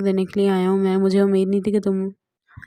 देने के लिए आया हूँ मैं, मुझे उम्मीद नहीं थी कि तुम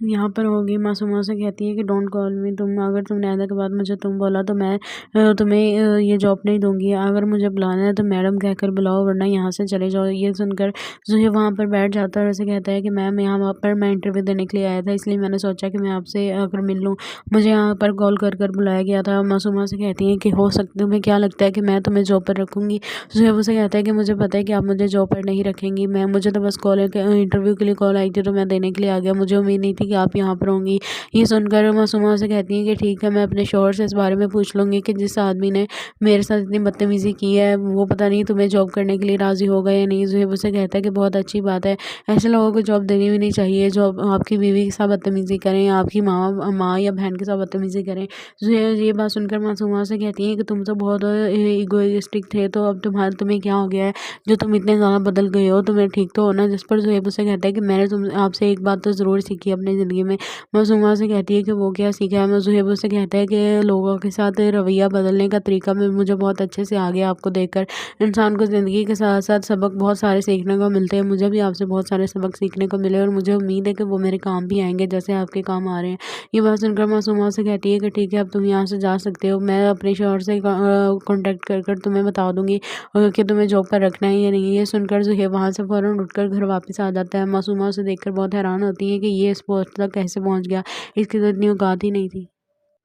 यहाँ पर होगी। मासूमा से कहती है कि डोंट कॉल मी, अगर तुमने आने के बाद मुझे तुम बोला तो मैं तुम्हें ये जॉब नहीं दूंगी। अगर मुझे बुलाना है तो मैडम कहकर बुलाओ, वरना यहाँ से चले जाओ। ये सुनकर ज़ुहैब वहाँ पर बैठ जाता है और उसे कहता है कि मैम, यहाँ पर मैं इंटरव्यू देने के लिए आया था, इसलिए मैंने सोचा कि मैं आपसे आकर मिल लूँ। मुझे यहाँ पर कॉल कर कर बुलाया गया था। मासूमा से कहती है कि हो सकता, तुम्हें क्या लगता है कि मैं तुम्हें जॉब पर रखूँगी। ज़ुहैब उसे कहता है कि मुझे पता है कि आप मुझे जॉब पर नहीं रखेंगी, मुझे तो बस कॉल इंटरव्यू के लिए कॉल आई थी, तो मैं देने के लिए आ गया। मुझे उम्मीद नहीं थी कि आप यहाँ पर होंगी। ये सुनकर मासूमा से कहती है कि ठीक है, मैं अपने शौहर से इस बारे में पूछ लूँगी कि जिस आदमी ने मेरे साथ इतनी बदतमीज़ी की है, वो पता नहीं तुम्हें जॉब करने के लिए राज़ी होगा या नहीं। ज़ुहैब उसे कहता है कि बहुत अच्छी बात है, ऐसे लोगों को जॉब देनी भी नहीं चाहिए जो आपकी बीवी के साथ बदतमीज़ी करें, आपकी माँ या बहन के साथ बदतमीज़ी करें। ज़ुहैब ये बात सुनकर मासूमा से कहती है कि तुम तो बहुत इगोइस्टिक थे, तो अब तुम्हें क्या हो गया है जो तुम इतने ज़्यादा बदल गए हो, तुम्हें ठीक तो होना। जिस पर ज़ुहैब उसे कहता है कि मैंने तुम आपसे एक बात तो ज़रूर सीखी अपनी ज़िंदगी में। मासूमा से कहती है कि वो क्या सीखा है। ज़ुहैब उससे कहता है कि लोगों के साथ रवैया बदलने का तरीका मैं मुझे बहुत अच्छे से आ गया आपको देखकर। इंसान को ज़िंदगी के साथ साथ सबक बहुत सारे सीखने को मिलते हैं। मुझे भी आपसे बहुत सारे सबक सीखने को मिले और मुझे उम्मीद है कि वो मेरे काम भी आएंगे, जैसे आपके काम आ रहे हैं। ये बात सुनकर मासूमा से कहती है कि ठीक है, अब तुम यहाँ से जा सकते हो। मैं अपने शौहर से कांटेक्ट कर कर तुम्हें बता दूंगी कि तुम्हें जॉब पर रखना है या नहीं। ये सुनकर ज़ुहैब वहाँ से फ़ौरन उठकर घर वापस आ जाता है। मासूमा उसे देखकर बहुत हैरान होती है कि ये इस पोस्ट तक कैसे पहुँच गया, इसकी तो इतनी औकात ही नहीं थी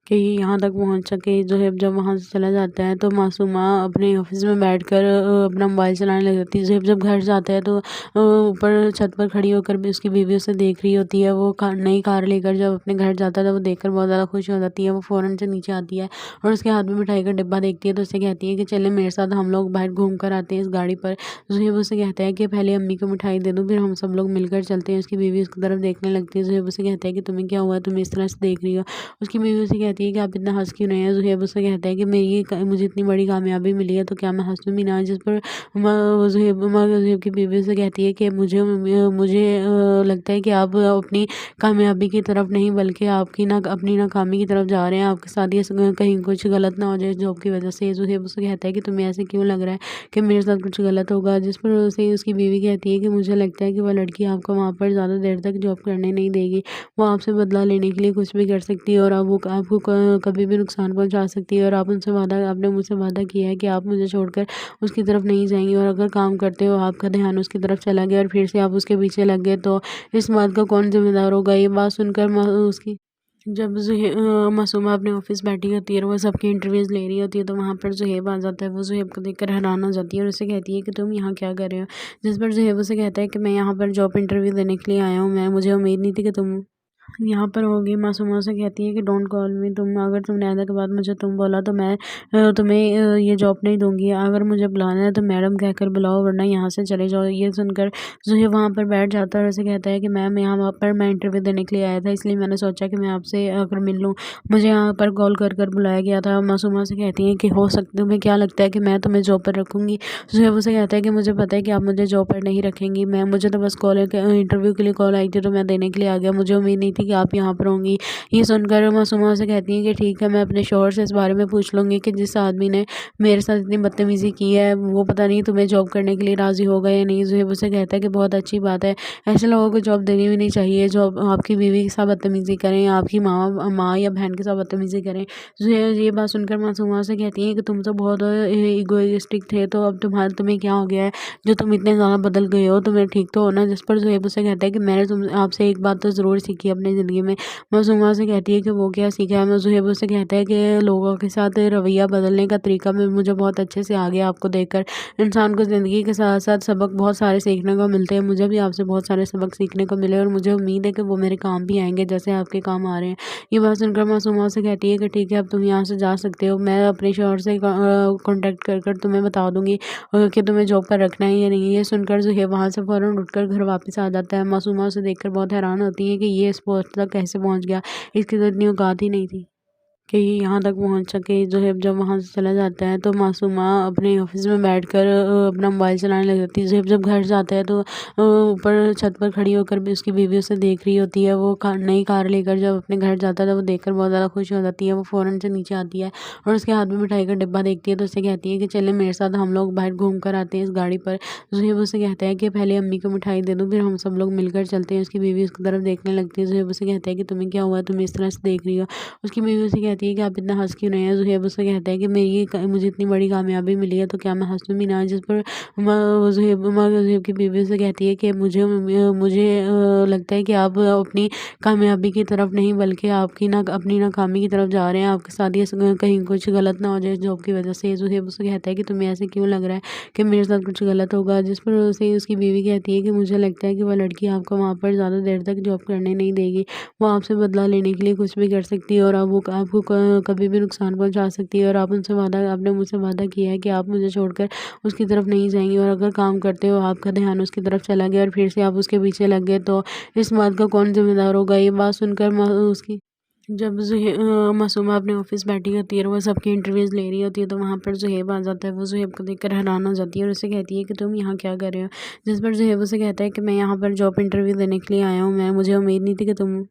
कि ये यहाँ तक पहुँच सके। ज़ुहैब जब वहाँ से चला जाता है तो मासूमा अपने ऑफिस में बैठकर अपना मोबाइल चलाने लग जाती है। ज़ुहैब जब घर जाता है तो ऊपर छत पर खड़ी होकर भी उसकी बीवी उसे देख रही होती है। वो नई कार लेकर जब अपने घर जाता है तो वो देखकर बहुत ज़्यादा खुश हो जाती है। वो फ़ौरन से नीचे आती है और उसके हाथ में मिठाई का डिब्बा देखती है तो उससे कहती है कि चले मेरे साथ, हम लोग बाहर घूम कर आते हैं इस गाड़ी पर। ज़ुहैब उसे कहता है कि पहले अम्मी को मिठाई दे दूँ, फिर हम सब लोग मिलकर चलते हैं। उसकी बीवी उसकी तरफ देखने लगती है। ज़ुहैब उसे कहता है कि तुम्हें क्या हुआ है, तुम इस तरह से देख रही हो। उसकी बीवी उसे कहती है कि आप इतना हँस क्यों रहे हैं। ज़ुहैब उससे कहता है कि मुझे इतनी बड़ी कामयाबी मिली है तो क्या मैं हँसूँ भी ना। जिस पर ज़ुहैब की बीवी से कहती है कि मुझे लगता है कि आप अपनी कामयाबी की तरफ नहीं बल्कि आपकी ना अपनी नाकामी की तरफ जा रहे हैं। आपके साथ ये कहीं कुछ गलत ना हो जाए जॉब की वजह से। ज़ुहैब उससे कहता है कि तुम्हें ऐसे क्यों लग रहा है कि मेरे साथ कुछ गलत होगा। जिस पर उसे उसकी बीवी कहती है कि मुझे लगता है कि वह लड़की आपको वहाँ पर ज़्यादा देर तक जॉब करने नहीं देगी। वो आपसे बदला लेने के लिए कुछ भी कर सकती है और अब वो आपको कभी भी नुकसान पहुंचा सकती है। और आपने मुझसे वादा किया है कि आप मुझे छोड़कर उसकी तरफ नहीं जाएंगी, और अगर काम करते हो आपका ध्यान उसकी तरफ चला गया और फिर से आप उसके पीछे लग गए तो इस बात का कौन जिम्मेदार होगा। ये बात सुनकर उसकी जब मासूमा अपने ऑफिस बैठी होती है और वो सबकी इंटरव्यूज़ ले रही होती है तो वहाँ पर ज़ुहैब आ जाता है। वो ज़ुहैब को देखकर हैरान हो जाती है और उसे कहती है कि तुम यहाँ क्या कर रहे हो। जिस पर ज़ुहैब उसे कहता है कि मैं यहाँ पर जॉब इंटरव्यू देने के लिए आया हूँ, मुझे उम्मीद नहीं थी कि तुम यहाँ पर होगी। मासूमा से कहती है कि डोंट कॉल मी, अगर तुमने आने के बाद मुझे तुम बोला तो मैं तुम्हें ये जॉब नहीं दूंगी। अगर मुझे बुलाना है तो मैडम कहकर बुलाओ, वरना यहाँ से चले जाओ। ये सुनकर ज़ुहैब वहाँ पर बैठ जाता है और उसे कहता है कि मैम, यहाँ पर मैं इंटरव्यू देने के लिए आया था, इसलिए मैंने सोचा कि मैं आपसे आकर मिल लूँ। मुझे यहाँ पर कॉल कर कर बुलाया गया था। मासूमा से कहती है कि हो सकता, तुम्हें क्या लगता है कि मैं तुम्हें जॉब पर रखूँगी। ज़ुहैब उसे कहता है कि मुझे पता है कि आप मुझे जॉब पर नहीं रखेंगी, मुझे तो बस कॉल इंटरव्यू के लिए कॉल आई थी, तो मैं देने के लिए आ गया। मुझे उम्मीद नहीं थी कि आप यहाँ पर होंगी। ये सुनकर मासूमा से कहती है कि ठीक है, मैं अपने शौहर से इस बारे में पूछ लूँगी कि जिस आदमी ने मेरे साथ इतनी बदतमीज़ी की है, वो पता नहीं तुम्हें जॉब करने के लिए राज़ी होगा या नहीं। ज़ुहैब उसे कहता है कि बहुत अच्छी बात है, ऐसे लोगों को जॉब देनी भी नहीं चाहिए जो आपकी बीवी के साथ बदतमीज़ी करें, आपकी माँ या बहन के साथ बदतमीज़ी करें। ज़ुहैब ये बात सुनकर मासूमा से कहती है कि तुम तो बहुत इगोइस्टिक थे, तो अब तुम्हें क्या हो गया है जो तुम इतने ज़्यादा बदल गए हो, तुम्हें ठीक तो होना। जिस पर ज़ुहैब उसे कहता है कि मैंने तुम आपसे एक बात तो ज़रूर सीखी अपनी ज़िंदगी में। मासूमा से कहती है कि वो क्या सीखा है। ज़ुहैब उससे कहता है कि लोगों के साथ रवैया बदलने का तरीका मैं मुझे बहुत अच्छे से आ गया आपको देखकर। इंसान को ज़िंदगी के साथ साथ सबक बहुत सारे सीखने को मिलते हैं। मुझे भी आपसे बहुत सारे सबक सीखने को मिले और मुझे उम्मीद है कि वो मेरे काम भी आएंगे, जैसे आपके काम आ रहे हैं। ये बात सुनकर मासूमा से कहती है कि ठीक है, अब तुम यहाँ से जा सकते हो। मैं अपने शौहर से कांटेक्ट कर कर तुम्हें बता दूंगी कि तुम्हें जॉब पर रखना है या नहीं। ये सुनकर ज़ुहैब वहाँ से फ़ौरन उठकर घर वापस आ जाता है। मासूमा उसे देखकर बहुत हैरान होती है कि ये इस पोस्ट तक कैसे पहुँच गया, इसकी तो इतनी औकात ही नहीं थी कि यहाँ तक पहुँच सके। ज़ुहैब जब वहाँ से चला जाता है तो मासूमा अपने ऑफिस में बैठकर अपना मोबाइल चलाने लग जाती है। ज़ुहैब जब घर जाता है तो ऊपर छत पर खड़ी होकर भी उसकी बीवी उसे देख रही होती है। वो नई कार लेकर जब अपने घर जाता है तो वो देखकर बहुत ज़्यादा खुश हो जाती है। वो फ़ौरन से नीचे आती है और उसके हाथ में मिठाई का डिब्बा देखती है तो उससे कहती है कि चले मेरे साथ, हम लोग बाहर घूम कर आते हैं इस गाड़ी पर। ज़ुहैब उसे कहता है कि पहले अम्मी को मिठाई दे दूँ, फिर हम सब लोग मिलकर चलते हैं। उसकी बीवी उसकी तरफ देखने लगती है। ज़ुहैब उसे कहता है कि तुम्हें क्या हुआ, तुम इस तरह से देख रही हो। उसकी बीवी उसे कहती है कि आप इतना हँस क्यों रहे हैं। ज़ुहैब उससे कहता है कि मुझे इतनी बड़ी कामयाबी मिली है तो क्या मैं हँसूँ भी ना। जिस पर ज़ुहैब की बीवी उसे कहती है कि मुझे लगता है कि आप अपनी कामयाबी की तरफ नहीं बल्कि आपकी ना अपनी नाकामी की तरफ जा रहे हैं। आपके साथ ये कहीं कुछ गलत ना हो जाए जॉब की वजह से। ज़ुहैब उसे कहता है कि तुम्हें ऐसे क्यों लग रहा है कि मेरे साथ कुछ गलत होगा। जिस पर उसे उसकी बीवी कहती है कि मुझे लगता है कि वह लड़की आपको वहाँ पर ज़्यादा देर तक जॉब करने नहीं देगी। वो आपसे बदला लेने के लिए कुछ भी कर सकती है और अब वो आपको कभी भी नुकसान पहुंचा सकती है। और आपने मुझसे वादा किया है कि आप मुझे छोड़कर उसकी तरफ नहीं जाएंगी, और अगर काम करते हो आपका ध्यान उसकी तरफ चला गया और फिर से आप उसके पीछे लग गए तो इस बात का कौन जिम्मेदार होगा। ये बात सुनकर उसकी जब मासूमा अपने ऑफिस बैठी होती है और वो सबकी इंटरव्यूज़ ले रही होती है तो वहाँ पर ज़ुहैब आ जाता है। वो ज़ुहैब को देखकर हैरान हो जाती है और उससे कहती है कि तुम यहाँ क्या कर रहे हो। जिस पर ज़ुहैब उसे कहता है कि मैं यहाँ पर जॉब इंटरव्यू देने के लिए आया हूँ, मुझे उम्मीद नहीं थी कि तुम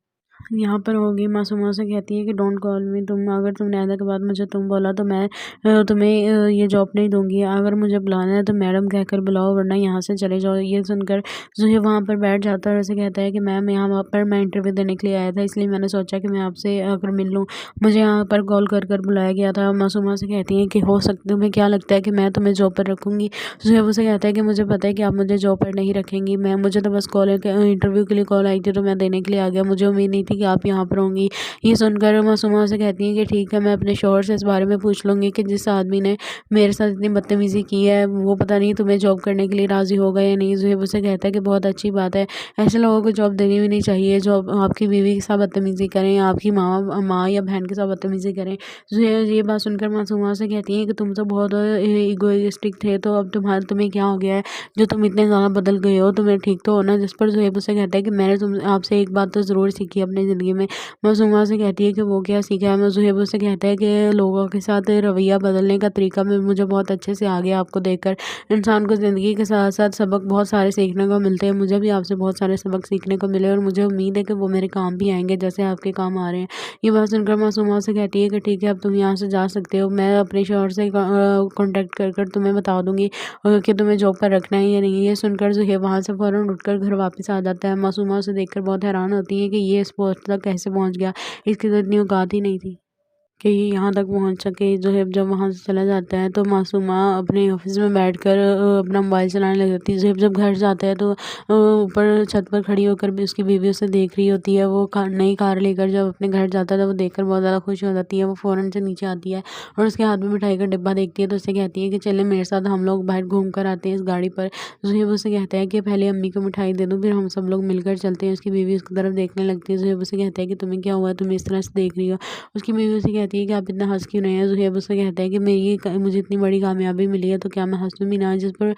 यहाँ पर होगी। मासूमा से कहती है कि डोंट कॉल मी, अगर तुमने आधा के बाद मुझे तुम बोला तो मैं तुम्हें ये जॉब नहीं दूंगी। अगर मुझे बुलाना है तो मैडम कहकर बुलाओ, वरना यहाँ से चले जाओ। ये सुनकर ज़ुहैब वहाँ पर बैठ जाता है और उसे कहता है कि मैम, यहाँ पर मैं इंटरव्यू देने के लिए आया था, इसलिए मैंने सोचा कि मैं आपसे आकर मिल लूँ। मुझे यहाँ पर कॉल कर कर बुलाया गया था। मासूमा से कहती है कि हो सकता, तुम्हें क्या लगता है कि मैं तुम्हें जॉब पर रखूँगी। ज़ुहैब उसे कहता है कि मुझे पता है कि आप मुझे जॉब पर नहीं रखेंगी। मुझे तो बस इंटरव्यू के लिए कॉल आई थी तो मैं देने के लिए आ गया। मुझे उम्मीद नहीं थी कि आप यहाँ पर होंगी। ये सुनकर मासूमा से कहती है कि ठीक है, मैं अपने शौहर से इस बारे में पूछ लूँगी कि जिस आदमी ने मेरे साथ इतनी बदतमीज़ी की है वो पता नहीं तुम्हें जॉब करने के लिए राज़ी होगा या नहीं। ज़ुहैब उसे कहता है कि बहुत अच्छी बात है, ऐसे लोगों को जॉब देनी भी नहीं चाहिए जो आपकी बीवी के साथ बदतमीज़ी करें, आपकी माँ या बहन के साथ बदतमीज़ी करें। ज़ुहैब ये बात सुनकर मासूमा से कहती है कि तुम तो बहुत इगोइस्टिक थे, तो अब तुम्हें क्या हो गया है जो तुम इतने ज़्यादा बदल गए हो, तुम्हें ठीक तो हो ना। जिस पर ज़ुहैब उसे कहता है कि मैंने तुम आपसे एक बात तो ज़रूर सीखी अपनी ज़िंदगी में। मासूमा से कहती है कि वो क्या सीखा है। ज़ुहैब उससे कहता है कि लोगों के साथ रवैया बदलने का तरीका मुझे बहुत अच्छे से आ गया आपको देखकर। इंसान को ज़िंदगी के साथ साथ सबक बहुत सारे सीखने को मिलते हैं। मुझे भी आपसे बहुत सारे सबक सीखने को मिले और मुझे उम्मीद है कि वो मेरे काम भी आएंगे जैसे आपके काम आ रहे हैं। ये बात सुनकर मासूमा से कहती है कि ठीक है, अब तुम यहाँ से जा सकते हो। मैं अपने शौहर से कॉन्टेक्ट कर तुम्हें बता दूंगी कि तुम्हें जॉब पर रखना है या नहीं। ये सुनकर ज़ुहैब वहाँ से फ़ौरन उठकर घर वापस आ जाता है। मासूमा उसे देखकर बहुत हैरान होती है कि ये इस पोस्ट तक कैसे पहुँच गया, इसकी तो इतनी औकात ही नहीं थी कि ये यहाँ तक पहुँच सके। ज़ुहैब जब वहाँ से चला जाता है तो मासूमा अपने ऑफिस में बैठकर अपना मोबाइल चलाने लग जाती है। ज़ुहैब जब घर जाता है तो ऊपर छत पर खड़ी होकर भी उसकी बीवी उसे देख रही होती है। वो नई कार लेकर जब अपने घर जाता है तो वो देखकर बहुत ज़्यादा खुश हो जाती है। वो फ़ौरन से नीचे आती है और उसके हाथ में मिठाई का डिब्बा देखती है तो उससे कहती है कि चले मेरे साथ, हम लोग बाहर घूम कर आते हैं इस गाड़ी पर। ज़ुहैब उसे कहता है कि पहले अम्मी को मिठाई दे दूँ, फिर हम सब लोग मिलकर चलते हैं। उसकी बीवी उसकी तरफ देखने लगती है। ज़ुहैब उसे कहता है कि तुम्हें क्या हुआ, तुम इस तरह से देख रही हो। उसकी बीवी उसे कहती है कि आप इतना हँस क्यों रहे हैं। ज़ुहैब उससे कहता है कि मुझे इतनी बड़ी कामयाबी मिली है तो क्या मैं हँसूँ भी ना। जिस पर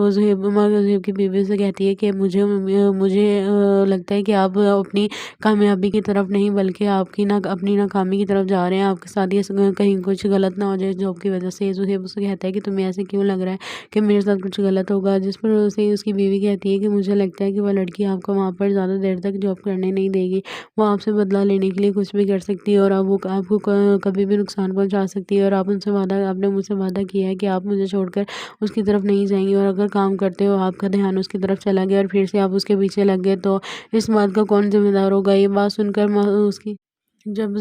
ज़ुहैब की बीवी उसे कहती है कि मुझे लगता है कि आप अपनी कामयाबी की तरफ नहीं बल्कि आपकी ना अपनी नाकामी की तरफ जा रहे हैं। आपके साथ ये कहीं कुछ गलत ना हो जाए जॉब की वजह से। ज़ुहैब उसे कहता है कि तुम्हें ऐसे क्यों लग रहा है कि मेरे साथ कुछ गलत होगा। जिस पर उसे उसकी बीवी कहती है कि मुझे लगता है कि वह लड़की आपको वहाँ पर ज़्यादा देर तक जॉब करने नहीं देगी। वो आपसे बदला लेने के लिए कुछ भी कर सकती है और अब वो आपको कभी भी नुकसान पहुंचा सकती है। और आपने मुझसे वादा किया है कि आप मुझे छोड़कर उसकी तरफ नहीं जाएंगी, और अगर काम करते हो आपका ध्यान उसकी तरफ चला गया और फिर से आप उसके पीछे लग गए तो इस बात का कौन जिम्मेदार होगा। ये बात सुनकर उसकी जब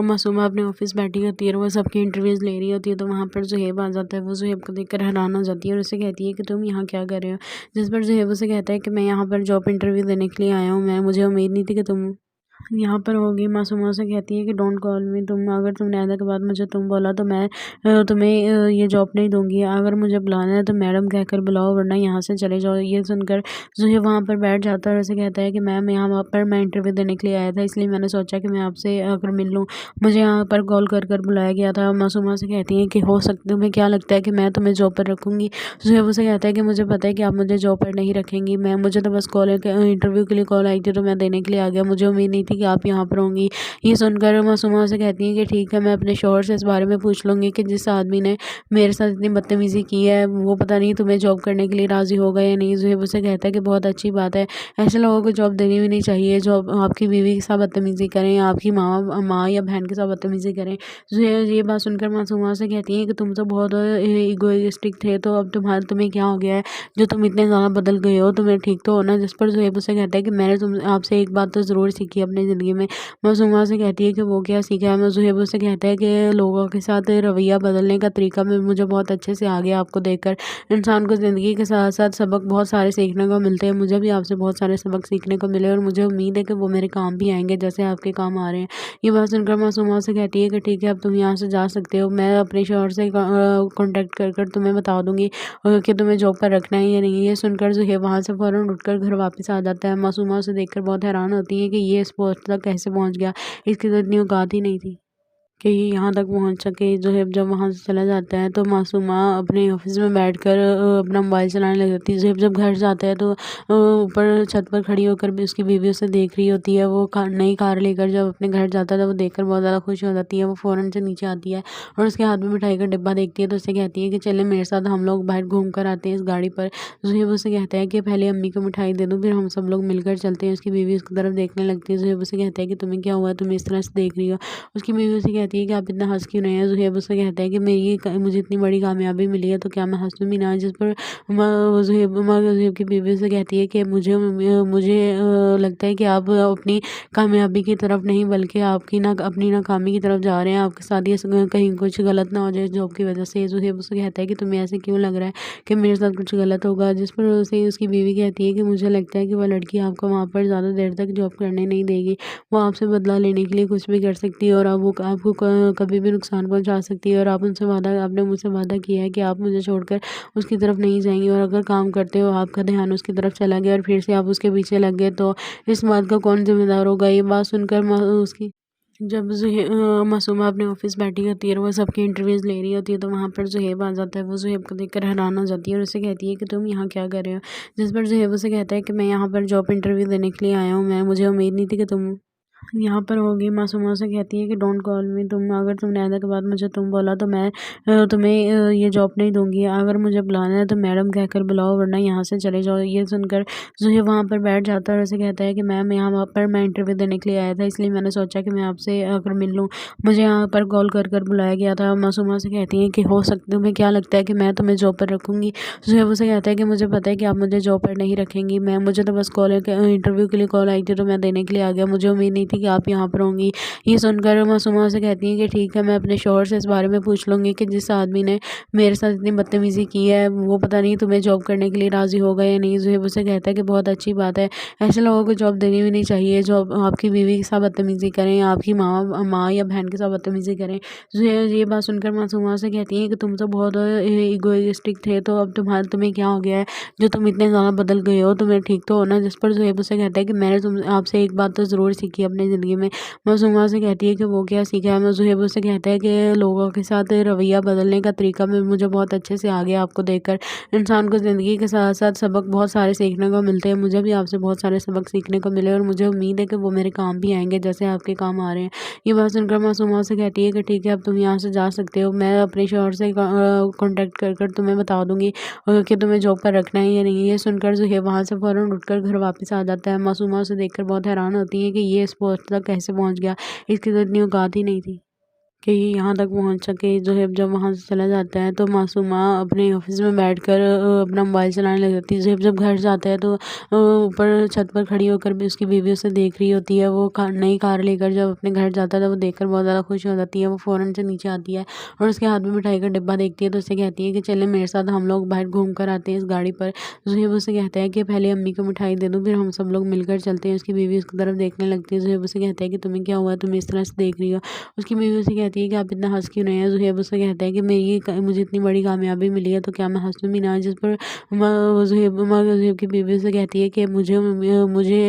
मासूमा अपने ऑफिस बैठी होती है और वो सबकी इंटरव्यूज़ ले रही होती है तो वहाँ पर ज़ुहैब आ जाता है। वो ज़ुहैब को देखकर हैरान हो जाती है और उससे कहती है कि तुम यहाँ क्या कर रहे हो। जिस पर ज़ुहैब उसे कहता है कि मैं यहाँ पर जॉब इंटरव्यू देने के लिए आया हूँ, मुझे उम्मीद नहीं थी कि तुम यहाँ पर होगी। मासूमा से कहती है कि डोंट कॉल मी, अगर तुमने आधा के बाद मुझे तुम बोला तो मैं तुम्हें ये जॉब नहीं दूंगी। अगर मुझे बुलाना है तो मैडम कहकर बुलाओ, वरना यहाँ से चले जाओ। ये सुनकर ज़ुहैब वहाँ पर बैठ जाता है और उसे कहता है कि मैम, यहाँ पर मैं इंटरव्यू देने के लिए आया था, इसलिए मैंने सोचा कि मैं आपसे आकर मिल लूँ। मुझे यहाँ पर कॉल कर कर बुलाया गया था। मासूमा से कहती है कि हो सकता, तुम्हें क्या लगता है कि मैं तुम्हें जॉब पर रखूँगी। ज़ुहैब उसे कहता है कि मुझे पता है कि आप मुझे जॉब पर नहीं रखेंगी। मुझे तो बस इंटरव्यू के लिए कॉल आई थी तो मैं देने के लिए आ गया। मुझे उम्मीद नहीं थी थी कि आप यहाँ पर होंगी। ये सुनकर मासूमा से कहती है कि ठीक है, मैं अपने शौहर से इस बारे में पूछ लूँगी कि जिस आदमी ने मेरे साथ इतनी बदतमीज़ी की है वो पता नहीं तुम्हें जॉब करने के लिए राज़ी होगा या नहीं। ज़ुहैब उससे कहता है कि बहुत अच्छी बात है, ऐसे लोगों को जॉब देनी भी नहीं चाहिए जो आपकी बीवी के साथ बदतमीज़ी करें, आपकी माँ या बहन के साथ बदतमीज़ी करें। ज़ुहैब ये बात सुनकर मासूमा से कहती है कि तुम तो बहुत इगोइस्टिक थे, तो अब तुम्हें क्या हो गया है जो तुम इतने ज़्यादा बदल गए हो, तुम्हें ठीक तो हो ना। जिस पर ज़ुहैब उससे कहता है कि मैंने तुम आपसे एक बात तो ज़रूर सीखी अपनी ज़िंदगी में। मासूमा से कहती है कि वो क्या सीखा है। ज़ुहैब उससे कहता है कि लोगों के साथ रवैया बदलने का तरीका मुझे बहुत अच्छे से आ गया आपको देखकर। इंसान को ज़िंदगी के साथ साथ सबक बहुत सारे सीखने को मिलते हैं। मुझे भी आपसे बहुत सारे सबक सीखने को मिले और मुझे उम्मीद है कि वो मेरे काम भी आएंगे जैसे आपके काम आ रहे हैं। ये बात सुनकर मासूमा से कहती है कि ठीक है, अब तुम यहाँ से जा सकते हो। मैं अपने शौहर से कांटेक्ट कर तुम्हें बता दूंगी कि तुम्हें जॉब पर रखना है या नहीं। ये सुनकर ज़ुहैब वहाँ से फ़ौरन उठकर घर वापस आ जाता है। मासूमा उसे देखकर बहुत हैरान होती है कि ये इस पोस्ट तक कैसे पहुँच गया, इसकी तो इतनी औकात ही नहीं थी कि ये यहाँ तक पहुँच सके। ज़ुहैब जब वहाँ से चला जाता है तो मासूमा अपने ऑफिस में बैठकर अपना मोबाइल चलाने लग जाती है। ज़ुहैब जब घर जाता है तो ऊपर छत पर खड़ी होकर भी उसकी बीवी उसे देख रही होती है। वो नई कार लेकर जब अपने घर जाता है तो वो देखकर बहुत ज़्यादा खुश हो जाती है। वो फ़ौरन से नीचे आती है और उसके हाथ में मिठाई का डिब्बा देखती है तो उससे कहती है कि चले मेरे साथ, हम लोग बाहर घूम कर आते हैं इस गाड़ी पर। ज़ुहैब उससे कहता है कि पहले अम्मी को मिठाई दे दूँ, फिर हम सब लोग मिलकर चलते हैं। उसकी बीवी उसकी तरफ देखने लगती है। ज़ुहैब उससे कहता है कि तुम्हें क्या हुआ, तुम इस तरह से देख रही हो। उसकी बीवी उसे कहती है कि आप इतना हँस क्यों रहे हैं। ज़ुहैब उससे कहता है कि मुझे इतनी बड़ी कामयाबी मिली है तो क्या मैं हँसूँ भी ना। जिस पर ज़ुहैब की बीवी से कहती है कि मुझे लगता है कि आप अपनी कामयाबी की तरफ नहीं बल्कि आपकी ना अपनी नाकामी की तरफ जा रहे हैं। आपके साथ ये कहीं कुछ गलत ना हो जाए जॉब की वजह से। ज़ुहैब उससे कहता है कि तुम्हें ऐसे क्यों लग रहा है कि मेरे साथ कुछ गलत होगा। जिस पर उसे उसकी बीवी कहती है कि मुझे लगता है कि वह लड़की आपको वहाँ पर ज़्यादा देर तक जॉब करने नहीं देगी। वो आपसे बदला लेने के लिए कुछ भी कर सकती है और अब वो आपको कभी भी नुकसान पहुंचा सकती है। और आपने मुझसे वादा किया है कि आप मुझे छोड़कर उसकी तरफ नहीं जाएंगी, और अगर काम करते हो आपका ध्यान उसकी तरफ चला गया और फिर से आप उसके पीछे लग गए तो इस बात का कौन जिम्मेदार होगा। ये बात सुनकर उसकी जब मासूमा अपने ऑफिस बैठी होती है और वो सबकी इंटरव्यूज़ ले रही होती है तो वहाँ पर ज़ुहैब आ जाता है। वो ज़ुहैब को देखकर हैरान हो जाती है और उससे कहती है कि तुम यहाँ क्या कर रहे हो। जिस पर ज़ुहैब उसे कहता है कि मैं यहाँ पर जॉब इंटरव्यू देने के लिए आया हूँ, मुझे उम्मीद नहीं थी कि तुम यहाँ पर होगी। मासूमा से कहती है कि डोंट कॉल मी, अगर तुमने आने के बाद मुझे तुम बोला तो मैं तुम्हें ये जॉब नहीं दूंगी। अगर मुझे बुलाना है तो मैडम कहकर बुलाओ, वरना यहाँ से चले जाओ। ये सुनकर ज़ुहैब वहाँ पर बैठ जाता है और उसे कहता है कि मैम, यहाँ पर मैं इंटरव्यू देने के लिए आया था, इसलिए मैंने सोचा कि मैं आपसे अगर मिल लूँ, मुझे यहाँ पर कॉल कर बुलाया गया था। मासूमा से कहती है कि हो सकता, तुम्हें क्या लगता है कि मैं तुम्हें जॉब पर रखूँगी। ज़ुहैब उसे कहता है कि मुझे पता है कि आप मुझे जॉब पर नहीं रखेंगी, मुझे तो बस इंटरव्यू के लिए कॉल आई थी तो मैं देने के लिए आ गया, मुझे उम्मीद नहीं थी कि आप यहाँ पर होंगी। ये सुनकर मासूमा से कहती है कि ठीक है, मैं अपने शौहर से इस बारे में पूछ लूँगी कि जिस आदमी ने मेरे साथ इतनी बदतमीज़ी की है वो पता नहीं तुम्हें जॉब करने के लिए राज़ी होगा या नहीं। ज़ुहैब उससे कहता है कि बहुत अच्छी बात है, ऐसे लोगों को जॉब देनी भी नहीं चाहिए जो आपकी बीवी के साथ बदतमीज़ी करें, आपकी माँ या बहन के साथ बदतमीज़ी करें। ज़ुहैब ये बात सुनकर मासूमा से कहती है कि तुम तो बहुत इगोइस्टिक थे, तो अब तुम्हें क्या हो गया है जो तुम इतने ज़्यादा बदल गए हो, तुम्हें ठीक तो हो ना। जिस पर ज़ुहैब उससे कहता है कि मैंने तुम आपसे एक बात तो ज़रूर सीखी अपनी ज़िंदगी में। मासूमा से कहती है कि वो क्या सीखा है। ज़ुहैब उससे कहता है कि लोगों के साथ रवैया बदलने का तरीका मुझे बहुत अच्छे से आ गया आपको देखकर। इंसान को ज़िंदगी के साथ साथ सबक बहुत सारे सीखने को मिलते हैं। मुझे भी आपसे बहुत सारे सबक सीखने को मिले और मुझे उम्मीद है कि वो मेरे काम भी आएंगे जैसे आपके काम आ रहे हैं। ये बात सुनकर मासूमा से कहती है कि ठीक है, अब तुम यहाँ से जा सकते हो। मैं अपने शौहर से कांटेक्ट कर तुम्हें बता दूंगी कि तुम्हें जॉब पर रखना है या नहीं। ये सुनकर ज़ुहैब वहाँ से फ़ौरन उठकर घर वापस आ जाता है। मासूमा उसे देखकर बहुत हैरान होती है कि ये इस पोस्ट तक कैसे पहुँच गया, इसकी तो इतनी औकात ही नहीं थी कि ये यहाँ तक पहुँच सके। ज़ुहैब जब वहाँ से चला जाता है तो मासूमा अपने ऑफिस में बैठकर अपना मोबाइल चलाने लग जाती है। ज़ुहैब जब घर जाता है तो ऊपर छत पर खड़ी होकर भी उसकी बीवी उसे देख रही होती है। वो नई कार लेकर जब अपने घर जाता है तो वो देखकर बहुत ज़्यादा खुश हो जाती है। वो फ़ौरन से नीचे आती है और उसके हाथ में मिठाई का डिब्बा देखती है तो उससे कहती है कि चले मेरे साथ, हम लोग बाहर घूम कर आते हैं इस गाड़ी पर। ज़ुहैब उससे कहता है कि पहले अम्मी को मिठाई दे दूँ, फिर हम सब लोग मिलकर चलते हैं। उसकी बीवी उसकी तरफ देखने लगती है। ज़ुहैब उसे कहता है कि तुम्हें क्या हुआ, तुम इस तरह से देख रही हो। उसकी बीवी उसे कहती कहती है कि आप इतना हँस क्यों रहे हैं। ज़ुहैब उससे कहता है कि मुझे इतनी बड़ी कामयाबी मिली है तो क्या मैं हँसूँ भी ना। जिस पर ज़ुहैब की बीवी उससे कहती है कि मुझे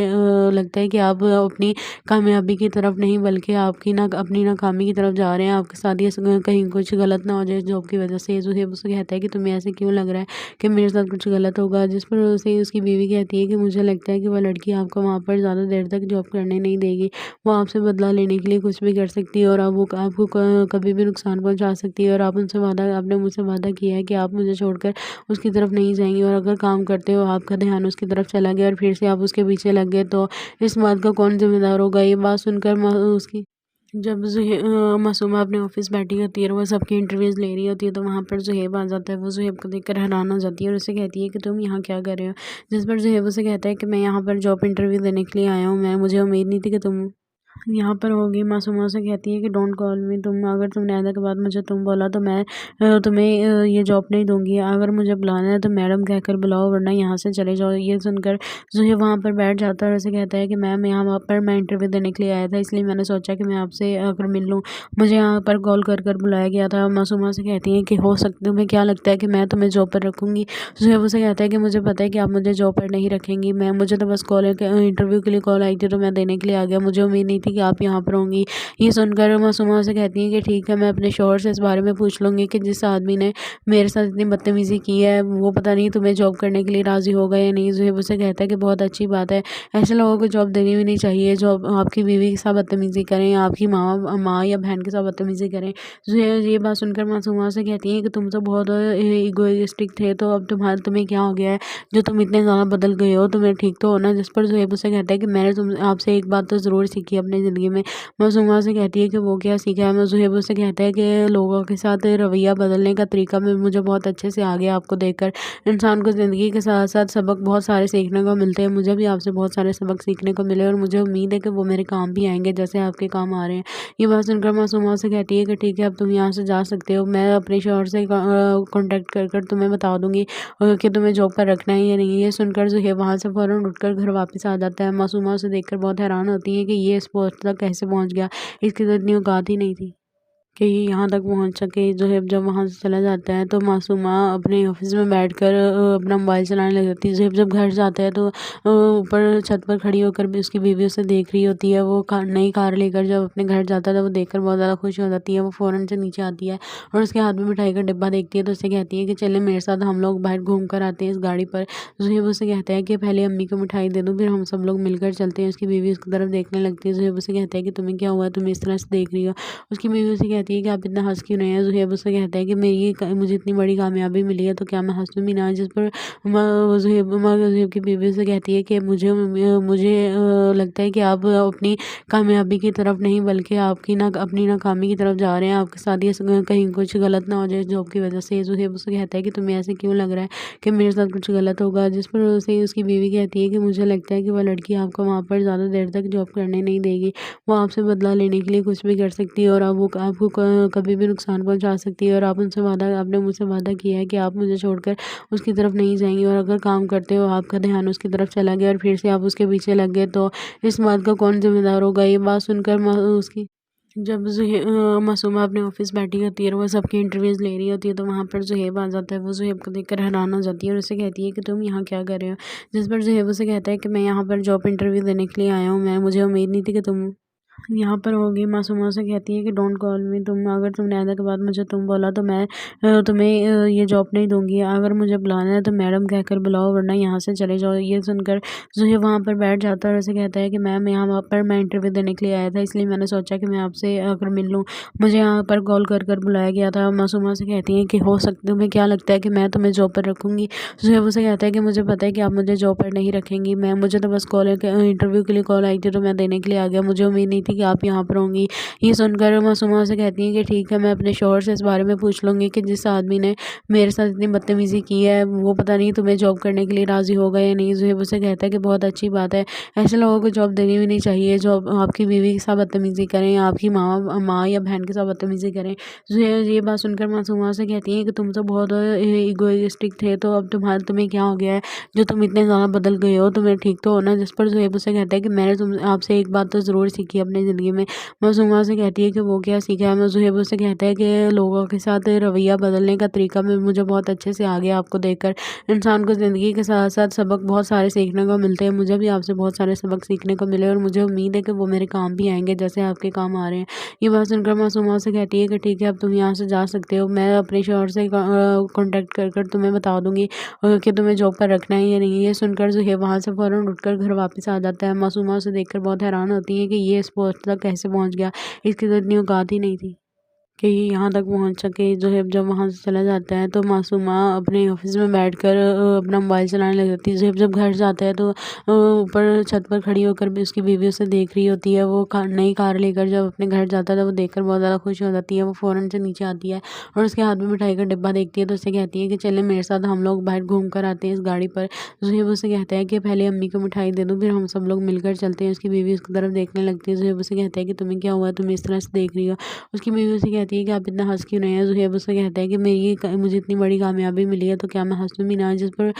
लगता है कि आप अपनी कामयाबी की तरफ नहीं बल्कि आपकी ना अपनी नाकामी की तरफ जा रहे हैं। आपके साथ ये कहीं कुछ गलत ना हो जाए जॉब की वजह से। ज़ुहैब उससे कहता है कि तुम्हें ऐसे क्यों लग रहा है कि मेरे साथ कुछ गलत होगा। जिस पर उसे उसकी बीवी कहती है कि मुझे लगता है कि वह लड़की आपको वहाँ पर ज़्यादा देर तक जॉब करने नहीं देगी। वो आपसे बदला लेने के लिए कुछ भी कर सकती है और अब वो आपको कभी भी नुकसान पहुँचा सकती है। और आपने मुझसे वादा किया है कि आप मुझे छोड़कर उसकी तरफ नहीं जाएंगी, और अगर काम करते हो आपका ध्यान उसकी तरफ चला गया और फिर से आप उसके पीछे लग गए तो इस बात का कौन जिम्मेदार होगा। ये बात सुनकर उसकी जब मासूमा अपने ऑफिस बैठी होती है और वो सबकी इंटरव्यूज़ ले रही होती है तो वहाँ पर ज़ुहैब आ जाता है। वो ज़ुहैब को देखकर हैरान हो जाती है और उससे कहती है कि तुम यहाँ क्या कर रहे हो। जिस पर ज़ुहैब उसे कहता है कि मैं यहाँ पर जॉब इंटरव्यू देने के लिए आया हूँ, मुझे उम्मीद नहीं थी कि तुम यहाँ पर होगी। मासूमा से कहती है कि डोंट कॉल मी। अगर तुमने आने के बाद मुझे तुम बोला तो मैं तुम्हें ये जॉब नहीं दूंगी। अगर मुझे बुलाना है तो मैडम कहकर बुलाओ, वरना यहाँ से चले जाओ। ये सुनकर ज़ुहैब वहाँ पर बैठ जाता है और उसे कहता है कि मैम यहाँ पर मैं इंटरव्यू देने के लिए आया था, इसलिए मैंने सोचा कि मैं आपसे आकर मिल लूँ। मुझे यहाँ पर कॉल कर कर बुलाया गया था। मासूमा से कहती है कि हो सकता तुम्हें क्या लगता है कि मैं तुम्हें जॉब पर रखूँगी। ज़ुहैब उसे कहता है कि मुझे पता है कि आप मुझे जॉब पर नहीं रखेंगी। मुझे तो बस इंटरव्यू के लिए कॉल आई थी तो मैं देने के लिए आ गया। मुझे उम्मीद नहीं थी कि आप यहाँ पर होंगी। ये सुनकर मासूमा से कहती है कि ठीक है, मैं अपने शौहर से इस बारे में पूछ लूँगी कि जिस आदमी ने मेरे साथ इतनी बदतमीज़ी की है वो पता नहीं तुम्हें जॉब करने के लिए राज़ी होगा या नहीं। ज़ुहैब उसे कहता है कि बहुत अच्छी बात है, ऐसे लोगों को जॉब देनी भी नहीं चाहिए जो आपकी बीवी के साथ बदतमीज़ी करें, आपकी माँ या बहन के साथ बदतमीज़ी करें। ज़ुहैब ये बात सुनकर मासूमा से कहती है कि तुम तो बहुत इगोइस्टिक थे, तो अब तुम्हें क्या हो गया है जो तुम इतने ज़्यादा बदल गए हो, तुम्हें ठीक तो होना। जिस पर ज़ुहैब उसे कहता है कि मैंने तुम आपसे एक बात तो ज़रूर सीखी अपनी ज़िंदगी में। मासूमा से कहती है कि वो क्या सीखा है। ज़ुहैब उससे कहता है कि लोगों के साथ रवैया बदलने का तरीका में मुझे बहुत अच्छे से आ गया आपको देखकर। इंसान को ज़िंदगी के साथ साथ सबक बहुत सारे सीखने को मिलते हैं। मुझे भी आपसे बहुत सारे सबक सीखने को मिले और मुझे उम्मीद है कि वो मेरे काम भी आएंगे जैसे आपके काम आ रहे हैं। ये बात सुनकर मासूमा से कहती है कि ठीक है, अब तुम यहाँ से जा सकते हो। मैं अपने शौहर से कॉन्टेक्ट कर तुम्हें बता दूंगी कि तुम्हें जॉब पर रखना है या नहीं। ये सुनकर ज़ुहैब वहाँ से फ़ौरन उठकर घर वापस आ जाता है। मासूमा उसे देखकर बहुत हैरान होती है कि ये इस पोस्ट तक कैसे पहुँच गया, इसकी तो इतनी औकात ही नहीं थी कि ये यहाँ तक पहुँच सके। ज़ुहैब जब वहाँ से चला जाता है तो मासूमा अपने ऑफिस में बैठकर अपना मोबाइल चलाने लग जाती है। ज़ुहैब जब घर जाता है तो ऊपर छत पर खड़ी होकर भी उसकी बीवी उसे देख रही होती है। वो नई कार लेकर जब अपने घर जाता है तो वो देखकर बहुत ज़्यादा खुश हो जाती है। वो फ़ौरन से नीचे आती है और उसके हाथ में मिठाई का डिब्बा देखती है तो उससे कहती है कि चले मेरे साथ, हम लोग बाहर घूम कर आते हैं इस गाड़ी पर। ज़ुहैब उसे कहता है कि पहले अम्मी को मिठाई दे दूँ फिर हम सब लोग मिलकर चलते हैं। उसकी बीवी उसकी तरफ देखने लगती है। ज़ुहैब उसे कहता है कि तुम्हें क्या हुआ है, तुम इस तरह से देख रही हो। उसकी बीवी उसे कहती है कि आप इतना हँस क्यों रहे हैं। ज़ुहैब उससे कहता है कि मुझे इतनी बड़ी कामयाबी मिली है तो क्या मैं हँसूँ भी ना। जिस पर ज़ुहैब की बीवी से कहती है कि मुझे लगता है कि आप अपनी कामयाबी की तरफ नहीं बल्कि आपकी ना अपनी नाकामी की तरफ जा रहे हैं। आपके साथ ये कहीं कुछ गलत ना हो जाए जॉब की वजह से। ज़ुहैब उससे कहता है कि तुम्हें ऐसे क्यों लग रहा है कि मेरे साथ कुछ गलत होगा। जिस पर उसे उसकी बीवी कहती है कि मुझे लगता है कि वह लड़की आपको वहाँ पर ज़्यादा देर तक जॉब करने नहीं देगी। वो आपसे बदला लेने के लिए कुछ भी कर सकती है और अब वो आपको कभी भी नुकसान पहुंचा सकती है। और आपने मुझसे वादा किया है कि आप मुझे छोड़कर उसकी तरफ नहीं जाएंगी, और अगर काम करते हो आपका ध्यान उसकी तरफ चला गया और फिर से आप उसके पीछे लग गए तो इस बात का कौन जिम्मेदार होगा। ये बात सुनकर उसकी जब मासूमा अपने ऑफिस बैठी होती है और वो सबकी इंटरव्यूज़ ले रही होती है तो वहाँ पर ज़ुहैब आ जाता है। वो ज़ुहैब को देखकर हैरान हो जाती है और उसे कहती है कि तुम यहाँ क्या कर रहे हो। जिस पर ज़ुहैब उसे कहता है कि मैं यहाँ पर जॉब इंटरव्यू देने के लिए आया हूँ, मुझे उम्मीद नहीं थी कि तुम यहाँ पर होगी। मासूमा से कहती है कि डोंट कॉल मी। अगर तुमने आने के बाद मुझे तुम बोला तो मैं तुम्हें ये जॉब नहीं दूंगी। अगर मुझे बुलाना है तो मैडम कहकर बुलाओ, वरना यहाँ से चले जाओ। ये सुनकर ज़ुहैब वहाँ पर बैठ जाता है और उसे कहता है कि मैम यहाँ पर मैं इंटरव्यू देने के लिए आया था, इसलिए मैंने सोचा कि मैं आपसे आकर मिल लूँ। मुझे यहाँ पर कॉल कर कर बुलाया गया था। मासूमा से कहती है कि हो सकता तुम्हें क्या लगता है कि मैं तुम्हें जॉब पर रखूँगी। ज़ुहैब उसे कहता है कि मुझे पता है कि आप मुझे जॉब पर नहीं रखेंगी। मुझे तो बस इंटरव्यू के लिए कॉल आई थी तो मैं देने के लिए आ गया। मुझे उम्मीद नहीं थी कि आप यहाँ पर होंगी। ये सुनकर मासूमा से कहती है कि ठीक है, मैं अपने शौहर से इस बारे में पूछ लूँगी कि जिस आदमी ने मेरे साथ इतनी बदतमीज़ी की है वो पता नहीं तुम्हें जॉब करने के लिए राज़ी होगा या नहीं। ज़ुहैब उसे कहता है कि बहुत अच्छी बात है, ऐसे लोगों को जॉब देनी भी नहीं चाहिए जो आपकी बीवी के साथ बदतमीज़ी करें, आपकी माँ या बहन के साथ बदतमीज़ी करें। ज़ुहैब ये बात सुनकर मासूमा से कहती है कि तुम तो बहुत इगोइस्टिक थे, तो अब तुम्हें क्या हो गया है जो तुम इतने ज़्यादा बदल गए हो, तुम्हें ठीक तो होना। जिस पर ज़ुहैब उसे कहता है कि मैंने आपसे एक बात तो ज़रूर सीखी अपने अपनी ज़िंदगी में। मासूमा से कहती है कि वो क्या सीखा है। ज़ुहैब उससे कहता है कि लोगों के साथ रवैया बदलने का तरीका भी मुझे बहुत अच्छे से आ गया आपको देखकर। इंसान को ज़िंदगी के साथ-साथ सबक बहुत सारे सीखने को मिलते हैं। मुझे भी आपसे बहुत सारे सबक सीखने को मिले और मुझे उम्मीद है कि वो मेरे काम भी आएँगे जैसे आपके काम आ रहे हैं। ये बात सुनकर मासूमा उससे कहती है कि ठीक है, अब तुम यहाँ से जा सकते हो। मैं अपने शौहर से कॉन्टैक्ट कर तुम्हें बता दूँगी कि तुम्हें जॉब पर रखना है या नहीं। ये सुनकर ज़ुहैब वहाँ से फ़ौरन उठकर घर वापस आ जाता है। मासूमा उसे देखकर बहुत हैरान होती है कि ये इस पोस्ट तक कैसे पहुँच गया। इसकी तो इतनी औकात ही नहीं थी कि ये यहाँ तक पहुँच सके। ज़ुहैब जब वहाँ से चला जाता है तो मासूमा अपने ऑफ़िस में बैठकर अपना मोबाइल चलाने लग जाती है। ज़ुहैब जब घर जाता है तो ऊपर छत पर खड़ी होकर भी उसकी बीवी उसे देख रही होती है। वो नई कार लेकर जब अपने घर जाता है तो वो देखकर बहुत ज़्यादा खुश हो जाती है। वो फ़ौरन से नीचे आती है और उसके हाथ में मिठाई का डिब्बा देखती है तो उससे कहती है कि चलें मेरे साथ, हम लोग बाहर घूम कर आते हैं इस गाड़ी पर। ज़ुहैब उसे कहता है कि पहले अम्मी को मिठाई दे दूँ, फिर हम सब लोग मिलकर चलते हैं। उसकी बीवी उसकी तरफ देखने लगती है। ज़ुहैब उसे कहता है कि तुम्हें क्या हुआ, तुम इस तरह से देख रही हो। उसकी बीवी उसे कहती है कि आप इतना हँस क्यों रहे हैं? ज़ुहैब उससे कहता है कि मुझे इतनी बड़ी कामयाबी मिली है तो क्या मैं हँसूँ भी ना? जिस पर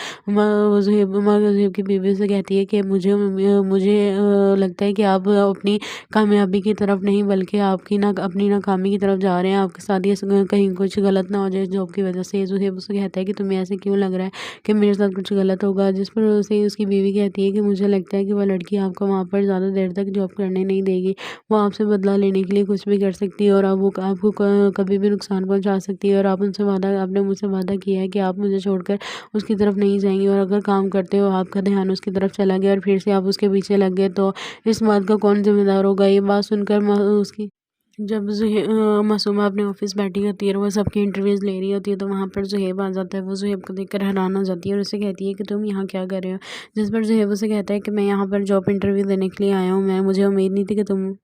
ज़ुहैब की बीवी उसे कहती है कि मुझे लगता है कि आप अपनी कामयाबी की तरफ नहीं बल्कि आपकी ना अपनी नाकामी की तरफ जा रहे हैं। आपके साथ ये कहीं कुछ गलत ना हो जाए जॉब की वजह से। ज़ुहैब उसे कहता है कि तुम्हें ऐसे क्यों लग रहा है कि मेरे साथ कुछ गलत होगा? जिस पर उसे उसकी बीवी कहती है कि मुझे लगता है कि वह लड़की आपको वहाँ पर ज़्यादा देर तक जॉब करने नहीं देगी। वो आपसे बदला लेने के लिए कुछ भी कर सकती है और अब वो आपको कभी भी नुकसान पहुंचा सकती है। और आपने मुझसे वादा किया है कि आप मुझे छोड़कर उसकी तरफ नहीं जाएंगी और अगर काम करते हो आपका ध्यान उसकी तरफ चला गया और फिर से आप उसके पीछे लग गए तो इस बात का कौन जिम्मेदार होगा? ये बात सुनकर उसकी जब मासूमा अपने ऑफिस बैठी होती है और वो सबकी इंटरव्यूज़ ले रही होती है तो वहाँ पर ज़ुहैब आ जाता है। वो ज़ुहैब को देखकर हैरान हो जाती है और उससे कहती है कि तुम यहाँ क्या कर रहे हो? जिस पर ज़ुहैब उसे कहता है कि मैं यहाँ पर जॉब इंटरव्यू देने के लिए आया हूँ। मुझे उम्मीद नहीं थी कि तुम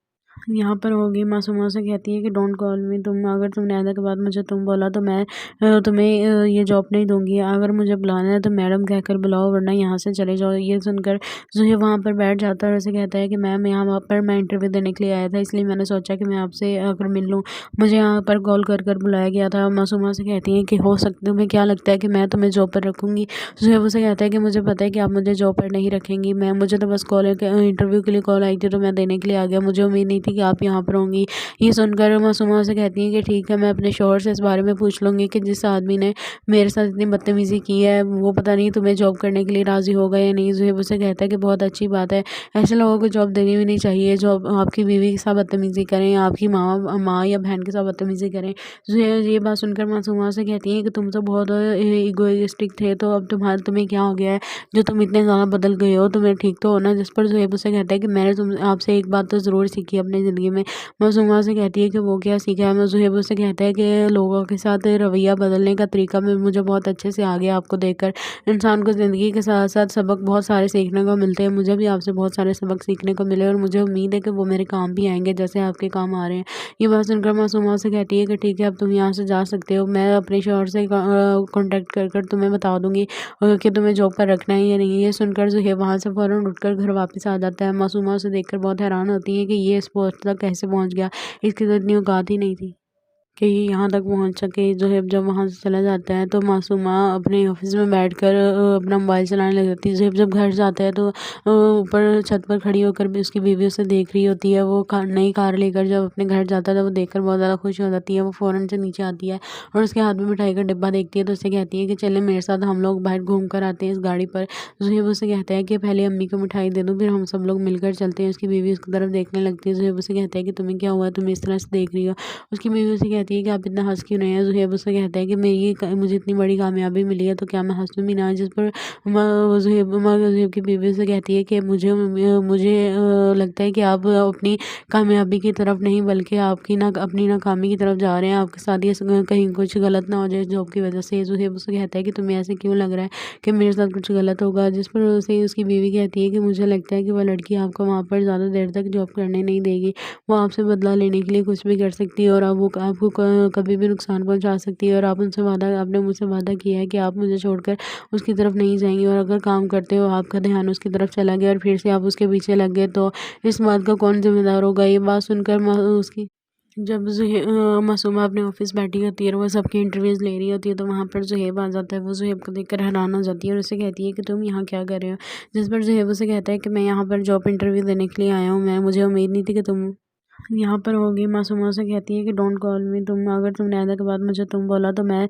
यहाँ पर होगी। मासूमा से कहती है कि डोंट कॉल मी, अगर तुमने आने के बाद मुझे तुम बोला तो मैं तुम्हें ये जॉब नहीं दूंगी। अगर मुझे बुलाना है तो मैडम कहकर बुलाओ वरना यहाँ से चले जाओ। ये सुनकर ज़ुहैब वहाँ पर बैठ जाता है और उसे कहता है कि मैम यहाँ पर मैं इंटरव्यू देने के लिए आया था, इसलिए मैंने सोचा कि मैं आपसे अगर मिल लूँ। मुझे यहाँ पर कॉल कर कर बुलाया गया था। मासूमा से कहती है कि हो सकता तुम्हें क्या लगता है कि मैं तुम्हें जॉब पर रखूँगी? ज़ुहैब उसे कहता है कि मुझे पता है कि आप मुझे जॉब पर नहीं रखेंगी। मुझे तो बस इंटरव्यू के लिए कॉल आई थी तो मैं देने के लिए आ गया। मुझे उम्मीद नहीं थी कि आप यहाँ पर होंगी। ये सुनकर मासूमा से कहती है कि ठीक है, मैं अपने शौहर से इस बारे में पूछ लूँगी कि जिस आदमी ने मेरे साथ इतनी बदतमीज़ी की है वो पता नहीं तुम्हें जॉब करने के लिए राज़ी होगा या नहीं। ज़ुहैब उसे कहता है कि बहुत अच्छी बात है, ऐसे लोगों को जॉब देनी भी नहीं चाहिए जो आपकी बीवी के साथ बदतमीज़ी करें, आपकी माँ या बहन के साथ बदतमीज़ी करें। ज़ुहैब ये बात सुनकर मासूमा से कहती है कि तुम तो बहुत इगोइस्टिक थे, तो अब तुम्हें क्या हो गया है जो तुम इतने ज़्यादा बदल गए हो? तुम्हें ठीक तो हो ना? जिस पर ज़ुहैब उसे कहता है कि मैंने तुम आपसे एक बात तो ज़रूर सीखी अपनी ज़िंदगी में। मासूमा से कहती है कि वो क्या सीखा है। ज़ुहैब उससे कहता है कि लोगों के साथ रवैया बदलने का तरीका भी मुझे बहुत अच्छे से आ गया आपको देखकर। इंसान को ज़िंदगी के साथ-साथ सबक बहुत सारे सीखने को मिलते हैं। मुझे भी आपसे बहुत सारे सबक सीखने को मिले और मुझे उम्मीद है कि वो मेरे काम भी आएँगे जैसे आपके काम आ रहे हैं। ये बात सुनकर मासूमा से कहती है कि ठीक है, अब तुम यहाँ से जा सकते हो। मैं अपने शौहर से कॉन्टैक्ट कर तुम्हें बता दूँगी कि तुम्हें जॉब पर रखना है या नहीं। ये सुनकर ज़ुहैब वहाँ से फ़ौरन उठकर घर वापस आ जाता है। मासूमा उसे देखकर बहुत हैरान होती है कि ये इस पोस्ट तक कैसे पहुँच गया। इसकी तो इतनी औकात ही नहीं थी कि ये यहाँ तक पहुँच सके। ज़ुहैब जब वहाँ से चला जाता है तो मासूमा अपने ऑफ़िस में बैठकर अपना मोबाइल चलाने लग जाती है। ज़ुहैब जब घर जाता है तो ऊपर छत पर खड़ी होकर भी उसकी बीवी उसे देख रही होती है। वो नई कार लेकर जब अपने घर जाता है तो वो देखकर बहुत ज़्यादा खुश हो जाती है। वो फ़ौरन से नीचे आती है और उसके हाथ में मिठाई का डिब्बा देखती है तो उससे कहती है कि चलें मेरे साथ, हम लोग बाहर घूम कर आते हैं इस गाड़ी पर। ज़ुहैब उससे कहता है कि पहले अम्मी को मिठाई दे दूँ, फिर हम सब लोग मिलकर चलते हैं। उसकी बीवी उसकी तरफ देखने लगती है। ज़ुहैब उसे कहता है कि तुम्हें क्या हुआ, तुम इस तरह से देख रही हो? उसकी बीवी उसे कहती है कि आप इतना हँस क्यों रहे हैं? ज़ुहैब उससे कहता है कि मुझे इतनी बड़ी कामयाबी मिली है तो क्या मैं हँसूँ भी ना? जिस पर ज़ुहैब की बीवी उसे कहती है कि मुझे लगता है कि आप अपनी कामयाबी की तरफ नहीं बल्कि अपनी नाकामी की तरफ जा रहे हैं। आपके साथ ये कहीं कुछ गलत ना हो जाए जॉब की वजह से। ज़ुहैब उसे कहता है कि तुम्हें ऐसे क्यों लग रहा है कि मेरे साथ कुछ गलत होगा? जिस पर उसे उसकी बीवी कहती है कि मुझे लगता है कि वह लड़की आपको वहाँ पर ज़्यादा देर तक जॉब करने नहीं देगी। वो आपसे बदला लेने के लिए कुछ भी कर सकती है और अब वो आपको कभी भी नुकसान पहुंचा सकती है। और आपने मुझसे वादा किया है कि आप मुझे छोड़कर उसकी तरफ नहीं जाएंगी और अगर काम करते हो आपका ध्यान उसकी तरफ चला गया और फिर से आप उसके पीछे लग गए तो इस बात का कौन जिम्मेदार होगा? ये बात सुनकर उसकी जब मासूमा अपने ऑफिस बैठी होती है और वो सबकी इंटरव्यूज़ ले रही होती है तो वहाँ पर ज़ुहैब आ जाता है। वो ज़ुहैब को देखकर हैरान हो जाती है और उससे कहती है कि तुम यहाँ क्या कर रहे हो? जिस पर ज़ुहैब उसे कहता है कि मैं यहाँ पर जॉब इंटरव्यू देने के लिए आया हूँ। मुझे उम्मीद नहीं थी कि तुम यहाँ पर होगी मासूमा से कहती है कि डोंट कॉल मी, तुम अगर तुमने आने के बाद मुझे तुम बोला तो मैं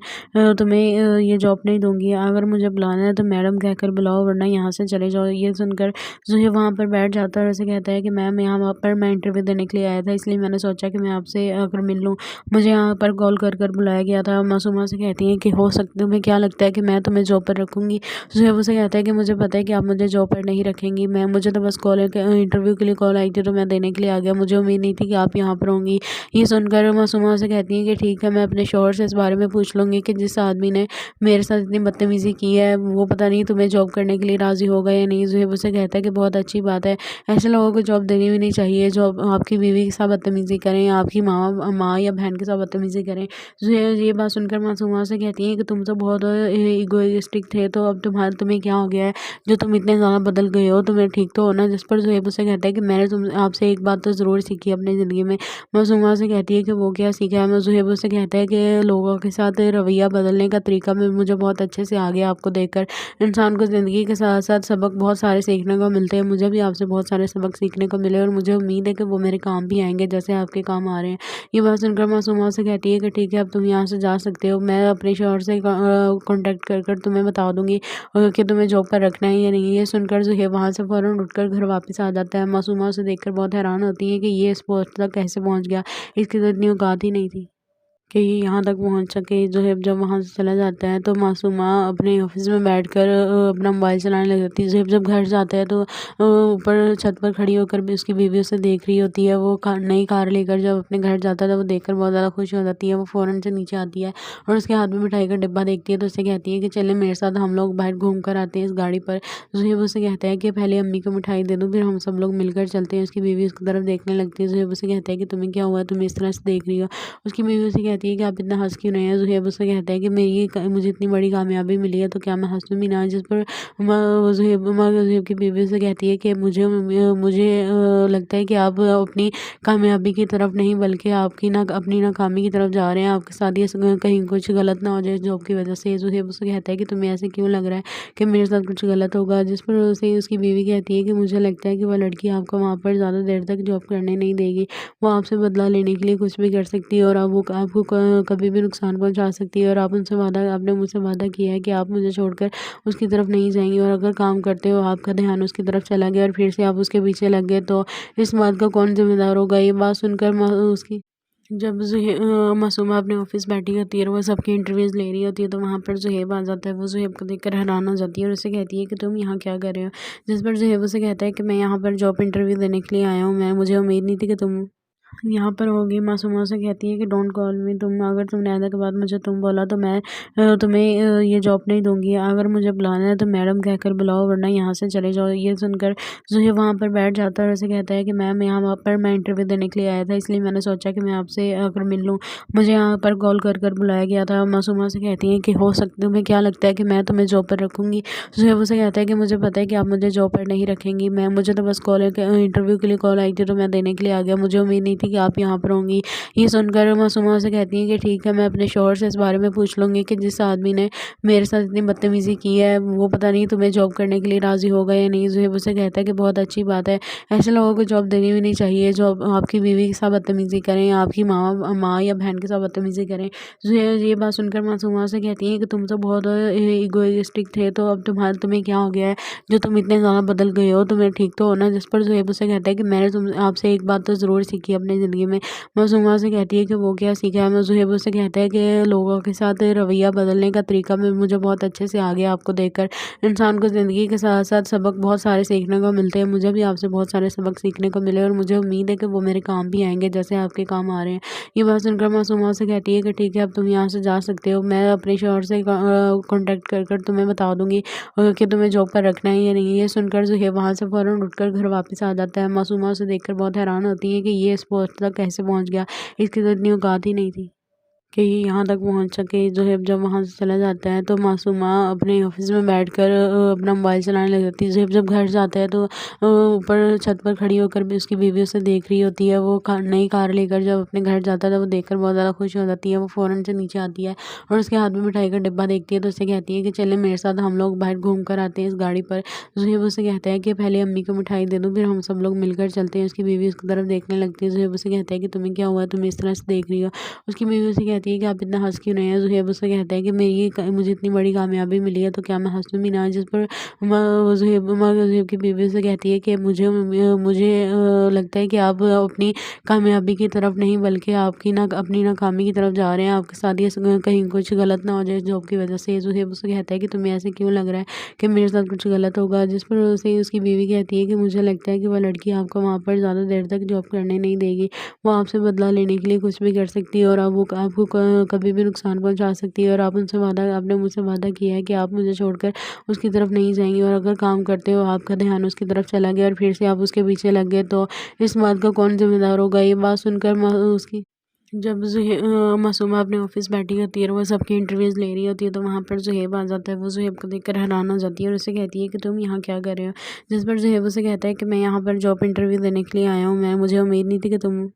तुम्हें ये जॉब नहीं दूंगी। अगर मुझे बुलाना है तो मैडम कहकर बुलाओ, वरना यहाँ से चले जाओ। ये सुनकर ज़ुहैब वहाँ पर बैठ जाता है और उसे कहता है कि मैम यहाँ पर मैं इंटरव्यू देने के लिए आया था, इसलिए मैंने सोचा कि मैं आपसे अगर मिल लूँ। मुझे यहाँ पर कॉल कर कर बुलाया गया था। मासूमा से कहती है कि हो सकता तुम्हें क्या लगता है कि मैं तुम्हें जॉब पर रखूँगी। ज़ुहैब उसे कहता है कि मुझे पता है कि आप मुझे जॉब पर नहीं रखेंगी, मैं मुझे तो बस कॉल इंटरव्यू के लिए कॉल आई थी तो मैं देने के लिए आ गया, मुझे उम्मीद नहीं थी कि आप यहाँ पर होंगी। ये सुनकर मासूमा से कहती है कि ठीक है, मैं अपने शौहर से इस बारे में पूछ लूँगी कि जिस आदमी ने मेरे साथ इतनी बदतमीज़ी की है वो पता नहीं तुम्हें जॉब करने के लिए राज़ी होगा या नहीं। ज़ुहैब उसे कहता है कि बहुत अच्छी बात है, ऐसे लोगों को जॉब देनी भी नहीं चाहिए जो आपकी बीवी के साथ बदतमीज़ी करें, आपकी माँ या बहन के साथ बदतमीज़ी करें। ज़ुहैब ये बात सुनकर मासूमा से कहती है कि तुम तो बहुत इगोइस्टिक थे, तो अब तुम्हें क्या हो गया है जो तुम इतने ज़्यादा बदल गए हो, तुम्हें ठीक तो हो ना। जिस पर ज़ुहैब उसे कहता है कि मैंने तुम आपसे एक बात तो ज़रूर सीखी अपनी ज़िंदगी में। मासूमा से कहती है कि वो क्या सीखा है। ज़ुहैब उससे कहता है कि लोगों के साथ रवैया बदलने का तरीका मैं मुझे बहुत अच्छे से आ गया आपको देखकर। इंसान को ज़िंदगी के साथ साथ सबक बहुत सारे सीखने को मिलते हैं, मुझे भी आपसे बहुत सारे सबक सीखने को मिले और मुझे उम्मीद है कि वो मेरे काम भी आएंगे जैसे आपके काम आ रहे हैं। ये बात सुनकर मासूमा से कहती है कि ठीक है, अब तुम यहाँ से जा सकते हो, मैं अपने शौहर से कॉन्टेक्ट कर कर तुम्हें बता दूंगी कि तुम्हें जॉब पर रखना है या नहीं। ये सुनकर ज़ुहैब वहाँ से फ़ौरन उठकर घर वापस आ जाता है। मासूमा उसे देखकर बहुत हैरान होती है कि ये इस पोस्ट तक कैसे पहुँच गया, इसकी तो इतनी औकात ही नहीं थी कि ये यहाँ तक पहुँच सके। ज़ुहैब जब वहाँ से चला जाता है तो मासूमा अपने ऑफिस में बैठकर अपना मोबाइल चलाने लग जाती है। ज़ुहैब जब घर जाता है तो ऊपर छत पर खड़ी होकर भी उसकी बीवी उसे देख रही होती है। वो नई कार लेकर जब अपने घर जाता है तो वो देखकर बहुत ज़्यादा खुश हो जाती है। वो फ़ौरन से नीचे आती है और उसके हाथ में मिठाई का डिब्बा देखती है तो उससे कहती है कि चले मेरे साथ, हम लोग बाहर घूम कर आते हैं इस गाड़ी पर। ज़ुहैब उसे कहता है कि पहले अम्मी को मिठाई दे दूँ, फिर हम सब लोग मिलकर चलते हैं। उसकी बीवी उसकी तरफ देखने लगती है। ज़ुहैब उसे कहता है कि तुम्हें क्या हुआ, तुम इस तरह से देख रही हो। उसकी बीवी उसे कहती है कि आप इतना हँस क्यों रहे हैं। ज़ुहैब उससे कहता है कि मुझे इतनी बड़ी कामयाबी मिली है तो क्या मैं हँसूँ भी ना। जिस पर ज़ुहैब की बीवी उसे कहती है कि मुझे लगता है कि आप अपनी कामयाबी की तरफ नहीं बल्कि आपकी ना अपनी नाकामी की तरफ जा रहे हैं, आपके साथ ये कहीं कुछ गलत ना हो जाए जॉब की वजह से। ज़ुहैब उसे कहता है कि तुम्हें ऐसे क्यों लग रहा है कि मेरे साथ कुछ गलत होगा। जिस पर उसे उसकी बीवी कहती है कि मुझे लगता है कि वह लड़की आपको वहाँ पर ज़्यादा देर तक जॉब करने नहीं देगी, वो आपसे बदला लेने के लिए कुछ भी कर सकती है और अब वो आपको कभी भी नुकसान पहुंचा सकती है। और आपने मुझसे वादा किया है कि आप मुझे छोड़कर उसकी तरफ नहीं जाएंगी, और अगर काम करते हो आपका ध्यान उसकी तरफ चला गया और फिर से आप उसके पीछे लग गए तो इस बात का कौन जिम्मेदार होगा। ये बात सुनकर उसकी जब मासूमा अपने ऑफिस बैठी होती है और वो सबकी इंटरव्यूज़ ले रही होती है तो वहाँ पर ज़ुहैब आ जाता है। वो ज़ुहैब को देखकर हैरान हो जाती है और उसे कहती है कि तुम यहाँ क्या कर रहे हो। जिस पर ज़ुहैब उसे कहता है कि मैं यहाँ पर जॉब इंटरव्यू देने के लिए आया हूँ, मुझे उम्मीद नहीं थी कि तुम यहाँ पर होगी। मासूमा से कहती है कि डोंट कॉल मी, तुम अगर तुमने आने के बाद मुझे तुम बोला तो मैं तुम्हें ये जॉब नहीं दूंगी। अगर मुझे बुलाना है तो मैडम कहकर बुलाओ, वरना यहाँ से चले जाओ। ये सुनकर ज़ुहैब वहाँ पर बैठ जाता है और उसे कहता है कि मैम यहाँ पर मैं इंटरव्यू देने के लिए आया था, इसलिए मैंने सोचा कि मैं आपसे अगर मिल लूँ। मुझे यहाँ पर कॉल कर कर बुलाया गया था। मासूमा से कहती है कि हो सकता तुम्हें क्या लगता है कि मैं तुम्हें जॉब पर रखूँगी। ज़ुहैब उसे कहता है कि मुझे पता है कि आप मुझे जॉब पर नहीं रखेंगी, मुझे तो बस इंटरव्यू के लिए कॉल आई थी तो मैं देने के लिए आ गया, मुझे उम्मीद नहीं थी कि आप यहाँ पर होंगी। ये सुनकर मासूमा से कहती है कि ठीक है, मैं अपने शौहर से इस बारे में पूछ लूँगी कि जिस आदमी ने मेरे साथ इतनी बदतमीज़ी की है वो पता नहीं तुम्हें जॉब करने के लिए राज़ी होगा या नहीं। ज़ुहैब उसे कहता है कि बहुत अच्छी बात है, ऐसे लोगों को जॉब देनी भी नहीं चाहिए जो आपकी बीवी के साथ बदतमीज़ी करें, आपकी माँ या बहन के साथ बदतमीज़ी करें। ज़ुहैब ये बात सुनकर मासूमा से कहती है कि तुम तो बहुत इगोइस्टिक थे, तो अब तुम्हें क्या हो गया है जो तुम इतने ज़्यादा बदल गए हो, तुम्हें ठीक तो हो ना। जिस पर ज़ुहैब उसे कहता है कि मैंने तुम आपसे एक बात तो ज़रूर सीखी अपनी ज़िंदगी में। मासूमा से कहती है कि वो क्या सीखा है। ज़ुहैब उससे कहता है कि लोगों के साथ रवैया बदलने का तरीका मैं मुझे बहुत अच्छे से आ गया आपको देखकर। इंसान को ज़िंदगी के साथ साथ सबक बहुत सारे सीखने को मिलते हैं, मुझे भी आपसे बहुत सारे सबक सीखने को मिले और मुझे उम्मीद है कि वो मेरे काम भी आएंगे जैसे आपके काम आ रहे हैं। ये बात सुनकर मासूमा से कहती है कि ठीक है, अब तुम यहाँ से जा सकते हो, मैं अपने शौहर से कॉन्टेक्ट कर कर तुम्हें बता दूंगी कि तुम्हें जॉब पर रखना है या नहीं। ये सुनकर ज़ुहैब वहाँ से फ़ौरन उठकर घर वापस आ जाता है। मासूमा उसे देखकर बहुत हैरान होती है कि ये इस पोस्ट तक कैसे पहुँच गया, इसकी तो इतनी औकात ही नहीं थी। कि यहाँ तक पहुँच सके। ज़ुहैब जब वहाँ से चला जाता है तो मासूमा अपने ऑफ़िस में बैठकर अपना मोबाइल चलाने लग जाती है। ज़ुहैब जब घर जाता है तो ऊपर छत पर खड़ी होकर भी उसकी बीवी उसे देख रही होती है। वो नई कार लेकर जब अपने घर जाता है तो वो देखकर बहुत ज़्यादा खुश हो जाती है। वो फ़ौरन से नीचे आती है और उसके हाथ में मिठाई का डिब्बा देखती है तो उससे कहती है कि चले मेरे साथ, हम लोग बाहर घूम कर आते हैं इस गाड़ी पर। ज़ुहैब उसे कहता है कि पहले अम्मी को मिठाई दे दूँ, फिर हम सब लोग मिलकर चलते हैं। उसकी बीवी उसकी तरफ देखने लगती है। ज़ुहैब उसे कहता है कि तुम्हें क्या हुआ, तुम इस तरह से देख रही हो। उसकी बीवी उसे कहती है कि आप इतना हँस क्यों रहे हैं? ज़ुहैब उससे कहता है कि मुझे इतनी बड़ी कामयाबी मिली है तो क्या मैं हँसूँ भी ना? जिस पर ज़ुहैब की बीवी से कहती है कि मुझे लगता है कि आप अपनी कामयाबी की तरफ नहीं बल्कि आपकी ना अपनी नाकामी की तरफ जा रहे हैं। आपके साथ ये कहीं कुछ गलत ना हो जाए जॉब की वजह से। ज़ुहैब उससे कहता है कि तुम्हें ऐसे क्यों लग रहा है कि मेरे साथ कुछ गलत होगा? जिस पर उसे उसकी बीवी कहती है कि मुझे लगता है कि वह लड़की आपको वहाँ पर ज़्यादा देर तक जॉब करने नहीं देगी। वो आपसे बदला लेने के लिए कुछ भी कर सकती है और अब वो आपको कभी भी नुकसान पहुंचा सकती है। और आपने मुझसे वादा किया है कि आप मुझे छोड़कर उसकी तरफ नहीं जाएंगी, और अगर काम करते हो आपका ध्यान उसकी तरफ चला गया और फिर से आप उसके पीछे लग गए तो इस बात का कौन जिम्मेदार होगा? ये बात सुनकर उसकी जब मासूमा अपने ऑफिस बैठी होती है और वो सबकी इंटरव्यूज़ ले रही होती है तो वहाँ पर ज़ुहैब आ जाता है। वो ज़ुहैब को देखकर हैरान हो जाती है और उसे कहती है कि तुम यहाँ क्या कर रहे हो? जिस पर ज़ुहैब उसे कहता है कि मैं यहाँ पर जॉब इंटरव्यू देने के लिए आया हूँ, मुझे उम्मीद नहीं थी कि तुम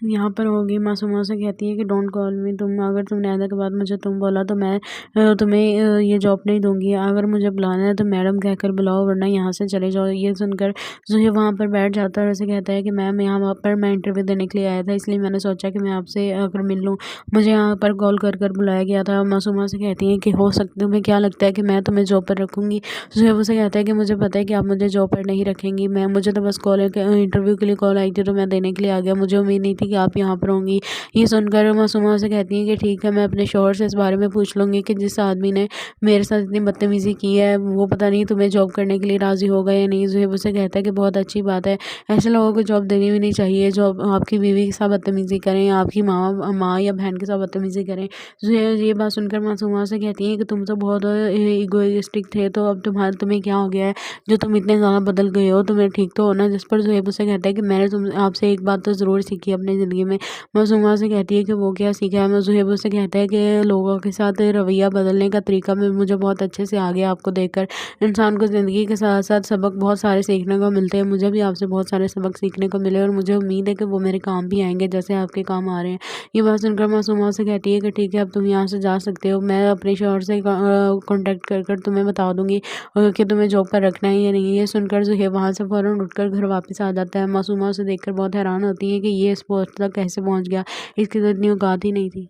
यहाँ पर होगी। मासूमा से कहती है कि डोंट कॉल मी, अगर तुमने आने के बाद मुझे तुम बोला तो मैं तुम्हें ये जॉब नहीं दूंगी। अगर मुझे बुलाना है तो मैडम कहकर बुलाओ, वरना यहाँ से चले जाओ। ये सुनकर ज़ुहैब वहाँ पर बैठ जाता है और उसे कहता है कि मैम, यहाँ पर मैं इंटरव्यू देने के लिए आया था, इसलिए मैंने सोचा कि मैं आपसे आकर मिल लूँ। मुझे यहाँ पर कॉल कर कर बुलाया गया था। मासूमा से कहती है कि हो सकता, तुम्हें क्या लगता है कि मैं तुम्हें जॉब पर रखूँगी? ज़ुहैब उसे कहता है कि मुझे पता है कि आप मुझे जॉब पर नहीं रखेंगी। मुझे तो बस इंटरव्यू के लिए कॉल आई थी तो मैं देने के लिए आ गया। मुझे उम्मीद नहीं थी कि आप यहाँ पर होंगी। ये सुनकर मासूमा से कहती है कि ठीक है, मैं अपने शौहर से इस बारे में पूछ लूँगी कि जिस आदमी ने मेरे साथ इतनी बदतमीज़ी की है वो पता नहीं तुम्हें जॉब करने के लिए राज़ी होगा या नहीं। ज़ुहैब उसे कहता है कि बहुत अच्छी बात है, ऐसे लोगों को जॉब देनी भी नहीं चाहिए जो आपकी बीवी के साथ बदतमीज़ी करें, आपकी माँ या बहन के साथ बदतमीज़ी करें। ज़ुहैब ये बात सुनकर मासूमा से कहती है कि तुम तो बहुत इगोइस्टिक थे, तो अब तुम्हें क्या हो गया है जो तुम इतने ज़्यादा बदल गए हो? तुम्हें ठीक तो होना। जिस पर ज़ुहैब उसे कहता है कि मैंने तुम आपसे एक बात तो ज़रूर सीखी अपनी ज़िंदगी में। मासूमा से कहती है कि वो क्या सीखा है? ज़ुहैब उससे कहता है कि लोगों के साथ रवैया बदलने का तरीका में मुझे बहुत अच्छे से आ गया आपको देखकर। इंसान को ज़िंदगी के साथ साथ सबक बहुत सारे सीखने को मिलते हैं। मुझे भी आपसे बहुत सारे सबक सीखने को मिले और मुझे उम्मीद है कि वो मेरे काम भी आएंगे जैसे आपके काम आ रहे हैं। ये बात सुनकर मासूमा से कहती है कि ठीक है, अब तुम यहाँ से जा सकते हो। मैं अपने शौहर से कॉन्टेक्ट कर कर तुम्हें बता दूंगी कि तुम्हें जॉब पर रखना है या नहीं। ये सुनकर ज़ुहैब वहाँ से फ़ौरन उठकर घर वापस आ जाता है। मासूमा उसे देखकर बहुत हैरान होती है कि ये इस पोस्ट तक कैसे पहुँच गया, इसकी तो इतनी औकात ही नहीं थी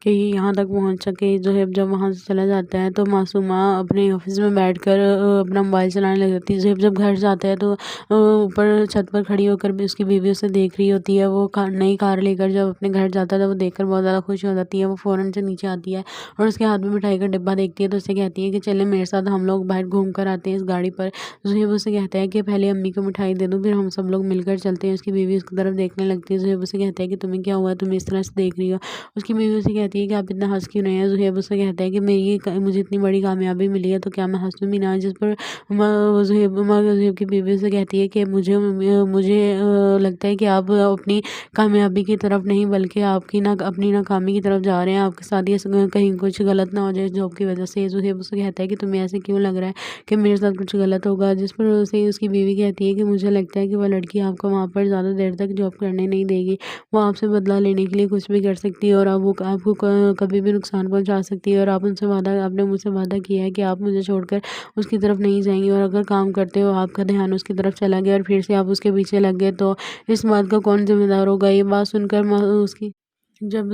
कि ये यहाँ तक पहुँच सके। ज़ुहैब जब वहाँ से चला जाता है तो मासूमा अपने ऑफिस में बैठकर अपना मोबाइल चलाने लग जाती है। ज़ुहैब जब घर जाता है तो ऊपर छत पर खड़ी होकर भी उसकी बीवी उसे देख रही होती है। वो नई कार लेकर जब अपने घर जाता है तो वो देखकर बहुत ज़्यादा खुश हो जाती है। वो फ़ौरन से नीचे आती है और उसके हाथ में मिठाई का डिब्बा देखती है तो उससे कहती है कि चले मेरे साथ, हम लोग बाहर घूम कर आते हैं इस गाड़ी पर। ज़ुहैब उसे कहता है कि पहले अम्मी को मिठाई दे दूँ, फिर हम सब लोग मिलकर चलते हैं। उसकी बीवी उसकी तरफ देखने लगती है। ज़ुहैब उसे कहता है कि तुम्हें क्या हुआ, तुम इस तरह से देख रही हो? उसकी बीवी उसे कहती है कि आप इतना हँस क्यों रहे हैं? ज़ुहैब उससे कहता है कि मुझे इतनी बड़ी कामयाबी मिली है तो क्या मैं हँसूँ भी ना? जिस पर ज़ुहैब की बीवी से कहती है कि मुझे लगता है कि आप अपनी कामयाबी की तरफ नहीं बल्कि आपकी ना अपनी नाकामी की तरफ जा रहे हैं। आपके साथ ये कहीं कुछ गलत ना हो जाए जॉब की वजह से। ज़ुहैब उसे कहता है कि तुम्हें ऐसे क्यों लग रहा है कि मेरे साथ कुछ गलत होगा? जिस पर उसे उसकी बीवी कहती है कि मुझे लगता है कि वह लड़की आपको वहाँ पर ज़्यादा देर तक जॉब करने नहीं देगी। वो आपसे बदला लेने के लिए कुछ भी कर सकती है और अब वो आपको कभी भी नुकसान पहुंचा सकती है। और आपने मुझसे वादा किया है कि आप मुझे छोड़कर उसकी तरफ नहीं जाएंगी, और अगर काम करते हो आपका ध्यान उसकी तरफ चला गया और फिर से आप उसके पीछे लग गए तो इस बात का कौन जिम्मेदार होगा? ये बात सुनकर उसकी जब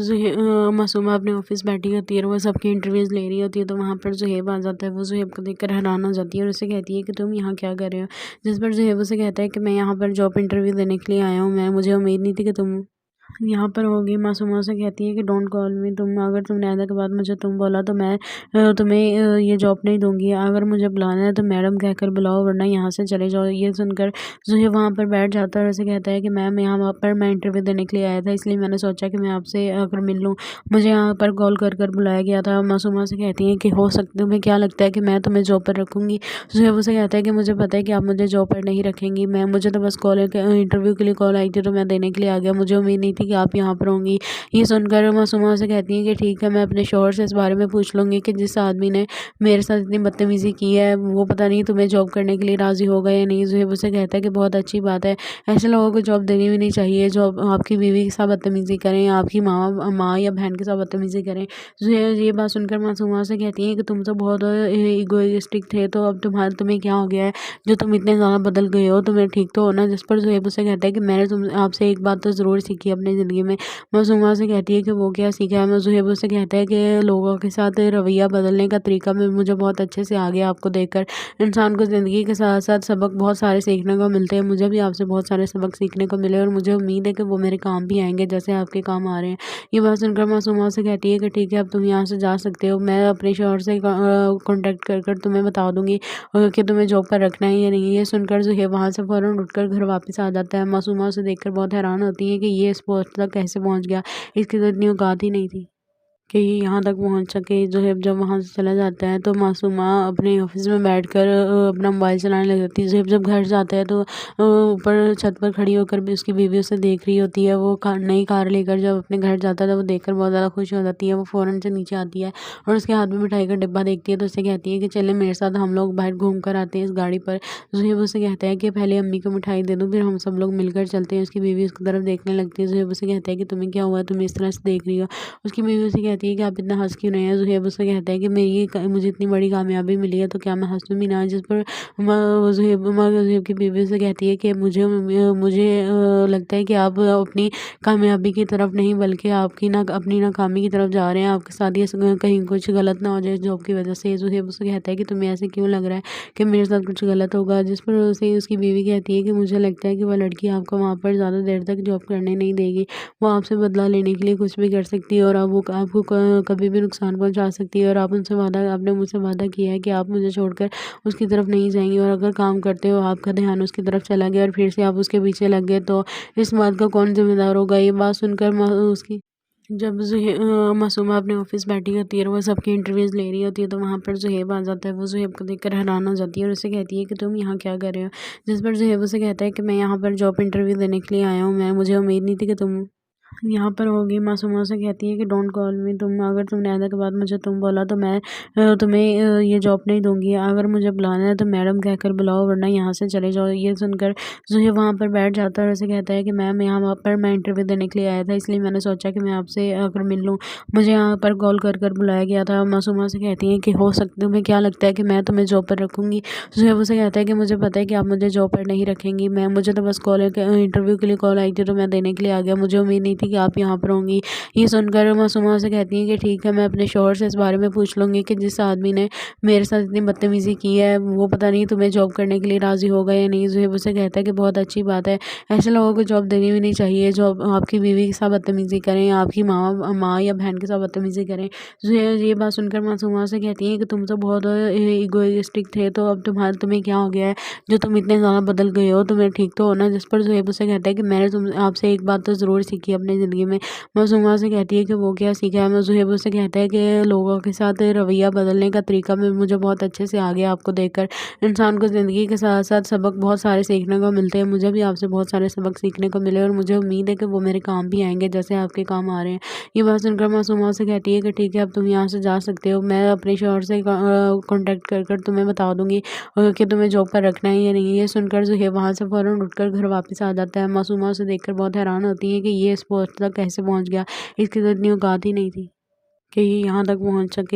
मासूमा अपने ऑफिस बैठी होती है और वो सबकी इंटरव्यूज़ ले रही होती है तो वहाँ पर ज़ुहैब आ जाता है। वो ज़ुहैब को देखकर हैरान हो जाती है और उसे कहती है कि तुम यहाँ क्या कर रहे हो? जिस पर ज़ुहैब उसे कहता है कि मैं यहाँ पर जॉब इंटरव्यू देने के लिए आया हूँ, मुझे उम्मीद नहीं थी कि तुम यहाँ पर होगी। मासूमा से कहती है कि डोंट कॉल मी, अगर तुमने आने के बाद मुझे तुम बोला तो मैं तुम्हें ये जॉब नहीं दूंगी। अगर मुझे बुलाना है तो मैडम कहकर बुलाओ, वरना यहाँ से चले जाओ। ये सुनकर ज़ुहैब वहाँ पर बैठ जाता है और उसे कहता है कि मैम, यहाँ पर मैं इंटरव्यू देने के लिए आया था, इसलिए मैंने सोचा कि मैं आपसे आकर मिल लूँ। मुझे यहाँ पर कॉल कर कर बुलाया गया था। मासूमा से कहती है कि हो सकता, तुम्हें क्या लगता है कि मैं तुम्हें जॉब पर रखूँगी? ज़ुहैब उसे कहता है कि मुझे पता है कि आप मुझे जॉब पर नहीं रखेंगी। मुझे तो बस इंटरव्यू के लिए कॉल आई थी तो मैं देने के लिए आ गया। मुझे उम्मीद नहीं थी कि आप यहाँ पर होंगी। ये सुनकर मासूमा से कहती हैं कि ठीक है, मैं अपने शौहर से इस बारे में पूछ लूँगी कि जिस आदमी ने मेरे साथ इतनी बदतमीज़ी की है, वो पता नहीं तुम्हें जॉब करने के लिए राज़ी होगा या नहीं। ज़ुहैब उससे कहता है कि बहुत अच्छी बात है, ऐसे लोगों को जॉब देनी भी नहीं चाहिए जो आपकी बीवी के साथ बदतमीज़ी करें, आपकी माँ या बहन के साथ बदतमीज़ी करें। ज़ुहैब ये बात सुनकर मासूमा से कहती हैं कि तुम तो बहुत इगोइस्टिक थे, तो अब तुम्हें क्या हो गया है जो तुम इतने ज़्यादा बदल गए हो, तुम्हें ठीक तो हो ना। जिस पर ज़ुहैब उससे कहता है कि मैंने तुम आपसे एक बात तो ज़रूर सीखी अपनी ज़िंदगी में। मासूमा से कहती है कि वो क्या सीखा है। मैं ज़ुहैब उससे कहता है कि लोगों के साथ रवैया बदलने का तरीका मैं मुझे बहुत अच्छे से आ गया आपको देखकर। इंसान को ज़िंदगी के साथ साथ सबक बहुत सारे सीखने को मिलते हैं। मुझे भी आपसे बहुत सारे सबक सीखने को मिले और मुझे उम्मीद है कि वो मेरे काम भी आएंगे जैसे आपके काम आ रहे हैं। ये बात सुनकर मासूमा से कहती है कि ठीक है, अब तुम यहाँ से जा सकते हो, मैं अपने शौहर से कांटेक्ट कर तुम्हें बता दूंगी कि तुम्हें जॉब पर रखना है या नहीं। ये सुनकर ज़ुहैब वहाँ से फ़ौरन उठकर घर वापस आ जाता है। मासूमा उसे देखकर बहुत हैरान होती है कि ये इस पोस्ट तक कैसे पहुँच गया, इसकी तो इतनी औकात ही नहीं थी कि ये यहाँ तक पहुँच सके। ज़ुहैब जब वहाँ से चला जाता है तो मासूमा अपने ऑफिस में बैठकर अपना मोबाइल चलाने लग जाती है। ज़ुहैब जब घर जाता है तो ऊपर छत पर खड़ी होकर भी उसकी बीवी उसे देख रही होती है। वो नई कार लेकर जब अपने घर जाता है तो वो देखकर बहुत ज़्यादा खुश हो जाती है। वो फ़ौरन से नीचे आती है और उसके हाथ में मिठाई का डिब्बा देखती है तो उससे कहती है कि चले मेरे साथ, हम लोग बाहर घूम कर आते हैं इस गाड़ी पर। ज़ुहैब उसे कहता है कि पहले अम्मी को मिठाई दे दूँ, फिर हम सब लोग मिलकर चलते हैं। उसकी बीवी उसकी तरफ देखने लगती है। ज़ुहैब उसे कहता है कि तुम्हें क्या हुआ, तुम इस तरह से देख रही हो। उसकी बीवी उसे कहती है कि आप इतना हँस क्यों रहे हैं। ज़ुहैब उससे कहता है कि मुझे इतनी बड़ी कामयाबी मिली है तो क्या मैं हँसूँ भी ना। जिस पर ज़ुहैब की बीवी से कहती है कि मुझे लगता है कि आप अपनी कामयाबी की तरफ नहीं बल्कि आपकी ना अपनी नाकामी की तरफ जा रहे हैं। आपके साथ ये कहीं कुछ गलत ना हो जाए जॉब की वजह से। ज़ुहैब उससे कहता है कि तुम्हें ऐसे क्यों लग रहा है कि मेरे साथ कुछ गलत होगा। जिस पर उसे उसकी बीवी कहती है कि मुझे लगता है कि वह लड़की आपको वहाँ पर ज़्यादा देर तक जॉब करने नहीं देगी। वो आपसे बदला लेने के लिए कुछ भी कर सकती है और अब वो आपको कभी भी नुकसान पहुंचा सकती है। और आपने मुझसे वादा किया है कि आप मुझे छोड़कर उसकी तरफ नहीं जाएंगी, और अगर काम करते हो आपका ध्यान उसकी तरफ चला गया और फिर से आप उसके पीछे लग गए तो इस बात का कौन जिम्मेदार होगा। ये बात सुनकर उसकी जब मासूमा अपने ऑफिस बैठी होती है और वो सबकी इंटरव्यूज़ ले रही होती है तो वहाँ पर ज़ुहैब आ जाता है। वो ज़ुहैब को देखकर हैरान हो जाती है और उसे कहती है कि तुम यहाँ क्या कर रहे हो। जिस पर ज़ुहैब उसे कहता है कि मैं यहाँ पर जॉब इंटरव्यू देने के लिए आया हूँ, मुझे उम्मीद नहीं थी कि तुम यहाँ पर होगी। मासूमा से कहती है कि डोंट कॉल मी, अगर तुमने आने के बाद मुझे तुम बोला तो मैं तुम्हें ये जॉब नहीं दूंगी। अगर मुझे बुलाना है तो मैडम कहकर बुलाओ, वरना यहाँ से चले जाओ। ये सुनकर ज़ुहैब वहाँ पर बैठ जाता है और उसे कहता है कि मैम, यहाँ पर मैं इंटरव्यू देने के लिए आया था, इसलिए मैंने सोचा कि मैं आपसे अगर मिल लूँ, मुझे यहाँ पर कॉल कर बुलाया गया था। मासूमा से कहती है कि हो सकता, तुम्हें क्या लगता है कि मैं तुम्हें जॉब पर रखूँगी। ज़ुहैब उसे कहता है कि मुझे पता है कि आप मुझे जॉब पर नहीं रखेंगी, मुझे तो बस इंटरव्यू के लिए कॉल आई थी तो मैं देने के लिए आ गया, मुझे उम्मीद नहीं थी कि आप यहाँ पर होंगी। ये सुनकर मासूमा से कहती हैं कि ठीक है, मैं अपने शौहर से इस बारे में पूछ लूँगी कि जिस आदमी ने मेरे साथ इतनी बदतमीज़ी की है, वो पता नहीं तुम्हें जॉब करने के लिए राज़ी होगा या नहीं। ज़ुहैब उससे कहता है कि बहुत अच्छी बात है, ऐसे लोगों को जॉब देनी भी नहीं चाहिए जो आपकी बीवी के साथ बदतमीज़ी करें, आपकी माँ या बहन के साथ बदतमीज़ी करें। ज़ुहैब ये बात सुनकर मासूमा से कहती हैं कि तुम तो बहुत इगोइस्टिक थे, तो अब तुम्हें क्या हो गया है जो तुम इतने ज़्यादा बदल गए हो, तुम्हें ठीक तो हो ना। जिस पर ज़ुहैब उससे कहता है कि मैंने तुम आपसे एक बात तो ज़रूर सीखी अपनी ज़िंदगी में। मासूमा से कहती है कि वो क्या सीखा है। ज़ुहैब उससे कहता है कि लोगों के साथ रवैया बदलने का तरीका मैं मुझे बहुत अच्छे से आ गया आपको देखकर। इंसान को ज़िंदगी के साथ साथ सबक बहुत सारे सीखने को मिलते हैं। मुझे भी आपसे बहुत सारे सबक सीखने को मिले और मुझे उम्मीद है कि वो मेरे काम भी आएंगे जैसे आपके काम आ रहे हैं। ये बात सुनकर मासूमा से कहती है कि ठीक है, अब तुम यहाँ से जा सकते हो, मैं अपने शौहर से कांटेक्ट कर तुम्हें बता दूंगी कि तुम्हें जॉब पर रखना है या नहीं। ये सुनकर ज़ुहैब वहाँ से फ़ौरन उठकर घर वापस आ जाता है। मासूमा उसे देखकर बहुत हैरान होती है कि ये इस पोस्ट तक कैसे पहुँच गया, इसकी तो इतनी औकात ही नहीं थी कि ये यहाँ तक पहुँच सके।